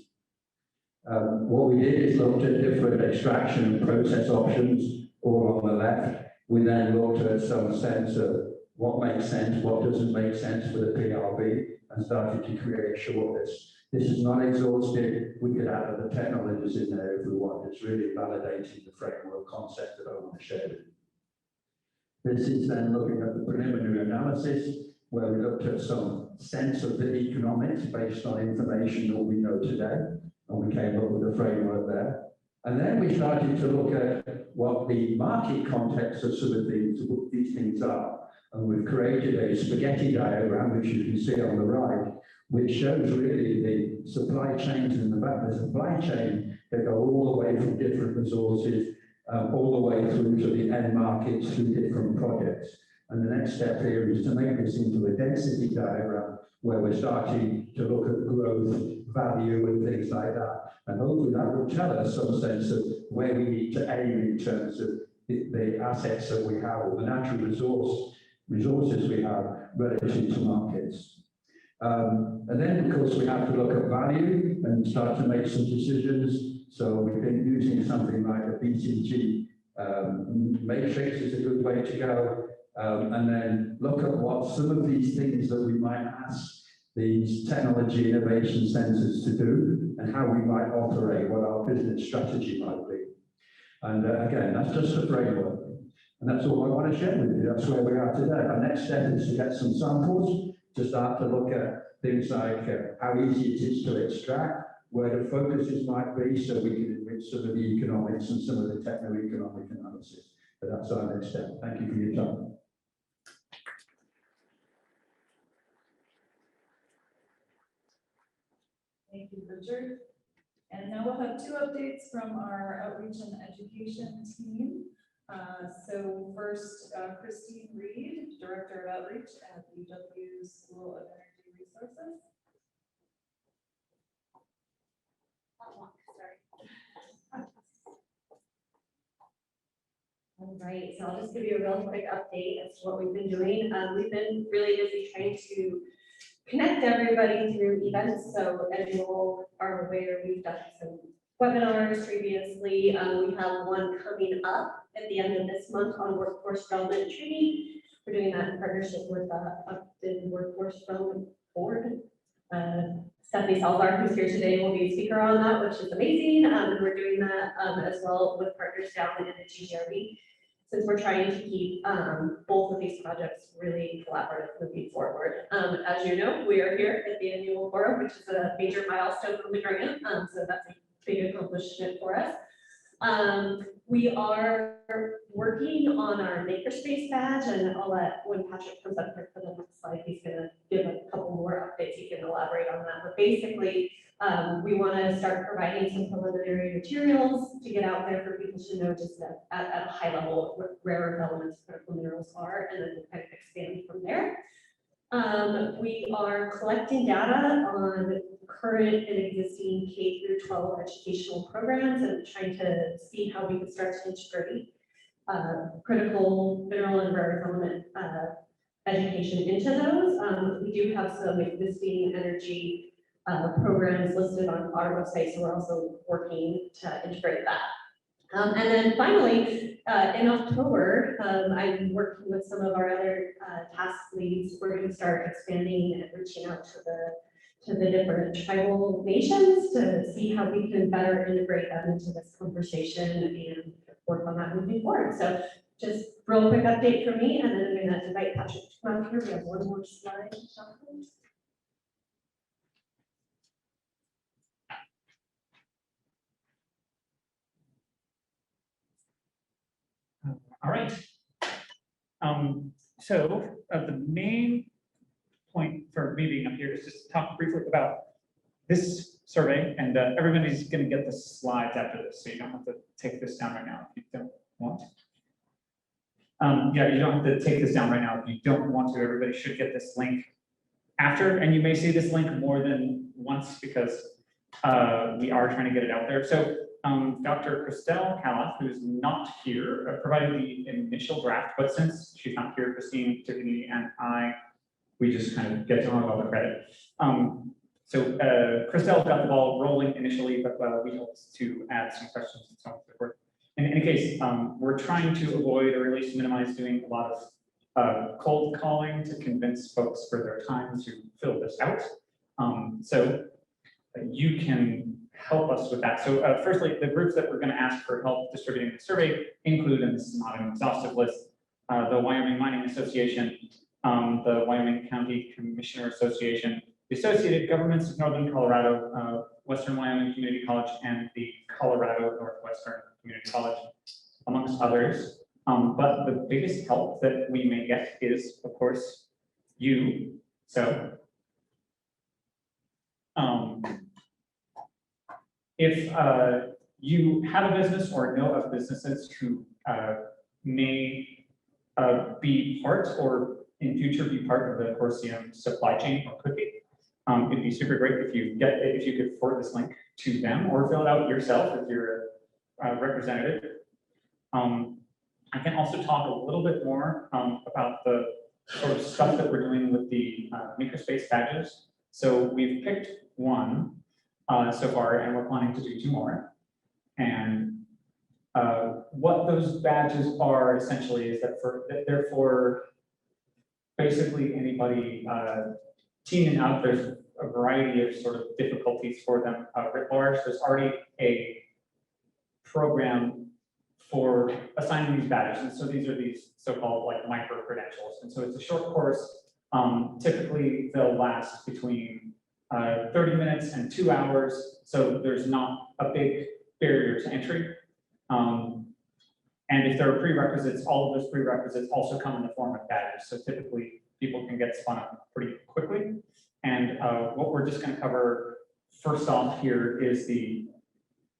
What we did is looked at different extraction and process options, all on the left. We then looked at some sense of what makes sense, what doesn't make sense for the PRB, and started to create a shortlist. This is not exhaustive. We could add other technologies in there if we want. It's really validating the framework concept that I want to share with you. This is then looking at the preliminary analysis, where we looked at some sense of the economics based on information that we know today, and we came up with a framework there. And then we started to look at what the market context of some of these things are. And we've created a spaghetti diagram, which you can see on the right, which shows really the supply chains in the back. The supply chain that go all the way from different resources, all the way through to the end markets through different projects. And the next step here is to make this into a density diagram where we're starting to look at growth, value, and things like that. And hopefully that will tell us some sense of where we need to aim in terms of the assets that we have, or the natural resources we have relative to markets. And then, of course, we have to look at value and start to make some decisions. So we've been using something like a BCG matrix is a good way to go. And then look at what some of these things that we might ask these technology innovation centres to do, and how we might operate, what our business strategy might be. And again, that's just a framework. And that's all I want to share with you. That's where we are today. Our next step is to get some samples, to start to look at things like how easy it is to extract, where the focuses might be, so we can enrich some of the economics and some of the techno-economic analysis. But that's our next step. Thank you for your time. Thank you, Richard. And now we'll have 2 updates from our outreach and education team. So first, Christine Reed, Director of Outreach at the UW School of Energy Resources. All right, so I'll just give you a real quick update as to what we've been doing. We've been really busy trying to connect everybody through events. So as you all are aware, we've done some webinars previously. We have one coming up at the end of this month on workforce development training. We're doing that in partnership with the Upton Workforce Development Board. Stephanie Salzar, who's here today, will be a speaker on that, which is amazing. We're doing that as well with partners down in the PRB, since we're trying to keep both of these projects really collaborative moving forward. As you know, we are here at the annual forum, which is a major milestone from the grant, so that's a big accomplishment for us. We are working on our makerspace badge, and I'll let, when Patrick comes up here for the next slide, he's gonna give a couple more updates. He can elaborate on that, but basically, we want to start providing some preliminary materials to get out there for people to know just at a high level what rare earth elements critical minerals are, and then we'll kind of expand from there. We are collecting data on current and existing K through 12 educational programs and trying to see how we can start to integrate critical mineral and rare earth element education into those. We do have some existing energy programs listed on our website, so we're also working to integrate that. And then finally, in October, I'm working with some of our other task leads. We're going to start expanding and reaching out to the different tribal nations to see how we can better integrate them into this conversation and work on that moving forward. So just real quick update from me, and then I'm going to invite Patrick to come up here. We have one more slide to talk about. All right. So the main point for me being up here is just to talk briefly about this survey, and everybody's going to get the slides after this, so you don't have to take this down right now if you don't want. Yeah, you don't have to take this down right now if you don't want to. Everybody should get this link after, and you may see this link more than once because we are trying to get it out there. So Dr. Christelle Calath, who's not here, provided the initial draft, but since she's not here, Christine, Tiffany, and we just kind of get to run all the credit. So Christelle got the ball rolling initially, but we helped to add some questions and so on and so forth. In any case, we're trying to avoid or at least minimize doing a lot of cold calling to convince folks for their time to fill this out. So you can help us with that. So firstly, the groups that we're going to ask for help distributing the survey include, and this is not an exhaustive list, the Wyoming Mining Association, the Wyoming County Commissioner Association, the Associated Governments of Northern Colorado, Western Wyoming Community College, and the Colorado Northwestern Community College, amongst others. But the biggest help that we may get is, of course, you. So if you have a business or know of businesses who may be part or in future be part of the Corsium supply chain or could be, it'd be super great if you could forward this link to them or fill it out yourself if you're a representative. I can also talk a little bit more about the sort of stuff that we're doing with the makerspace badges. So we've picked one so far, and we're planning to do 2 more. And what those badges are essentially is that they're for basically anybody teaming up. There's a variety of sort of difficulties for them writ large. There's already a program for assigning these badges, and so these are these so-called like micro credentials. And so it's a short course. Typically, they'll last between 30 minutes and 2 hours, so there's not a big barrier to entry. And if there are prerequisites, all of those prerequisites also come in the form of badges. So typically, people can get spun up pretty quickly. And what we're just going to cover first off here is the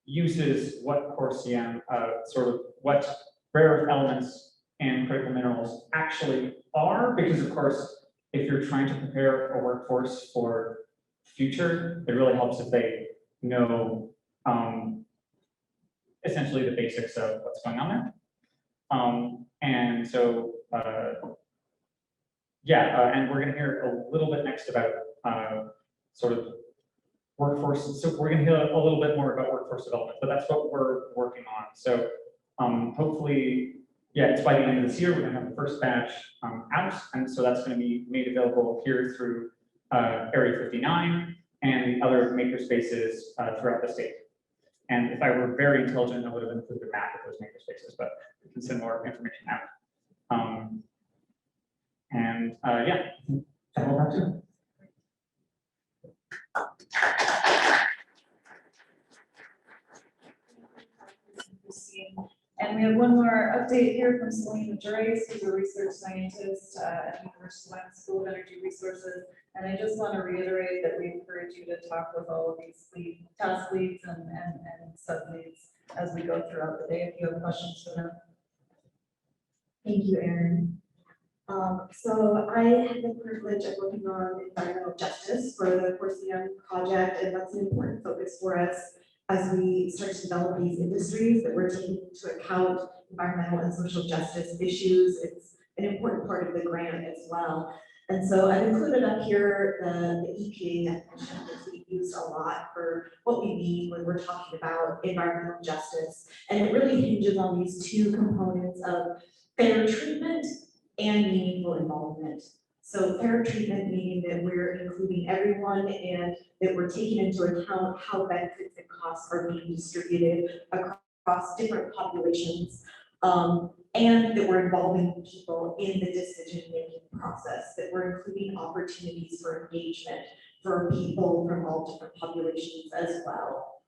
uses, what Corsium, sort of what rare earth elements and critical minerals actually are, because of course, if you're trying to prepare a workforce for future, it really helps if they know essentially the basics of what's going on there. And so, and we're going to hear a little bit next about sort of workforce. So we're going to hear a little bit more about workforce development, but that's what we're working on. So hopefully, it's by the end of this year, we're going to have the first batch out. And so that's going to be made available here through Area 59 and the other makerspaces throughout the state. And if I were very intelligent, I would have included a map of those makerspaces, but we can send more information out. Talk about that too. And we have one more update here from Selena Dres, who's a research scientist at the University of Wyoming School of Energy Resources. And I just want to reiterate that we encourage you to talk with all of these task leads and sub leads as we go throughout the day if you have questions for them. Thank you, Erin. So I had the privilege of working on environmental justice for the Corsium project, and that's an important focus for us as we start to develop these industries that we're taking into account environmental and social justice issues. It's an important part of the grant as well. And so I've included up here the EPA definition that we used a lot for what we mean when we're talking about environmental justice. And it really hinges on these two components of fair treatment and meaningful involvement. So fair treatment meaning that we're including everyone and that we're taking into account how benefits and costs are being distributed across different populations. And that we're involving people in the decision-making process, that we're including opportunities for engagement for people from all different populations as well.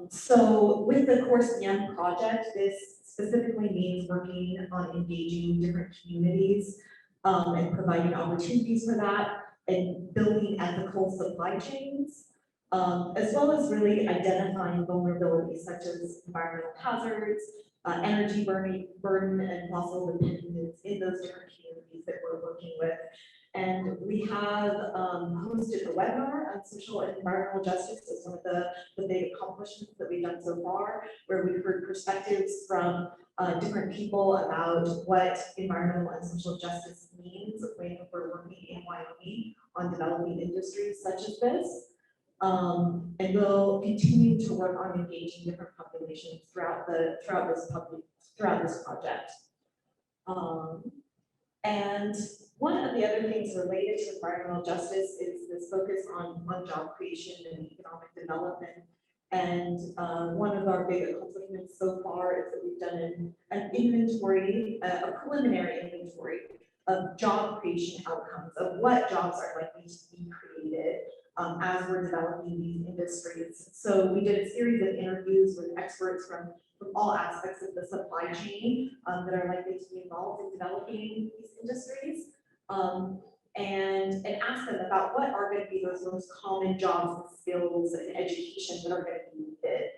So with the Corsium project, this specifically means working on engaging different communities and providing opportunities for that and building ethical supply chains, as well as really identifying vulnerabilities such as environmental hazards, energy burden and fossil dependence in those different communities that we're working with. And we have hosted a webinar on social and environmental justice as one of the big accomplishments that we've done so far, where we've heard perspectives from different people about what environmental and social justice means when we're working in Wyoming on developing industries such as this. And we'll continue to work on engaging different populations throughout this project. And one of the other things related to environmental justice is this focus on job creation and economic development. And one of our big accomplishments so far is that we've done an inventory, a preliminary inventory of job creation outcomes, of what jobs are likely to be created as we're developing these industries. So we did a series of interviews with experts from all aspects of the supply chain that are likely to be involved in developing these industries, and asked them about what are going to be those most common jobs and skills and education that are going to be needed.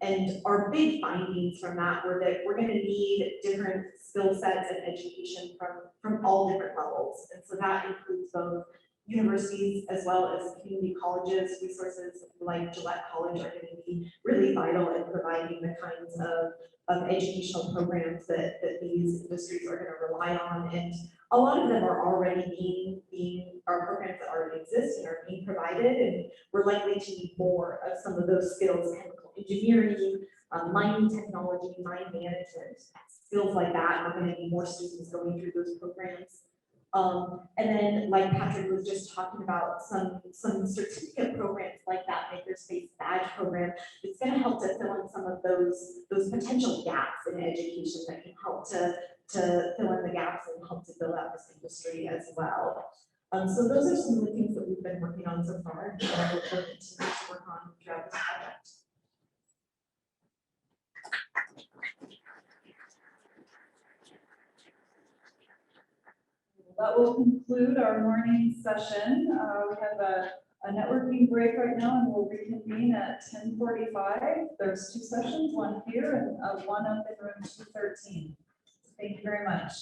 And our big findings from that were that we're going to need different skill sets and education from all different levels. And so that includes both universities as well as community colleges. Resources like Gillette College are going to be really vital in providing the kinds of educational programs that these industries are going to rely on. And a lot of them are already our programs that already exist and are being provided, and we're likely to need more of some of those skills, chemical engineering, mining technology, mine management, skills like that. We're going to need more students going through those programs. And then, like Patrick was just talking about, some certificate programs like that Makerspace badge program, it's going to help to fill in some of those potential gaps in education that can help to fill in the gaps and help to build out this industry as well. So those are some of the things that we've been working on so far, and we'll continue to work on throughout this project. That will conclude our morning session. We have a networking break right now, and we'll reconvene at 10:45. There's two sessions, one here and one up in room 213. Thank you very much.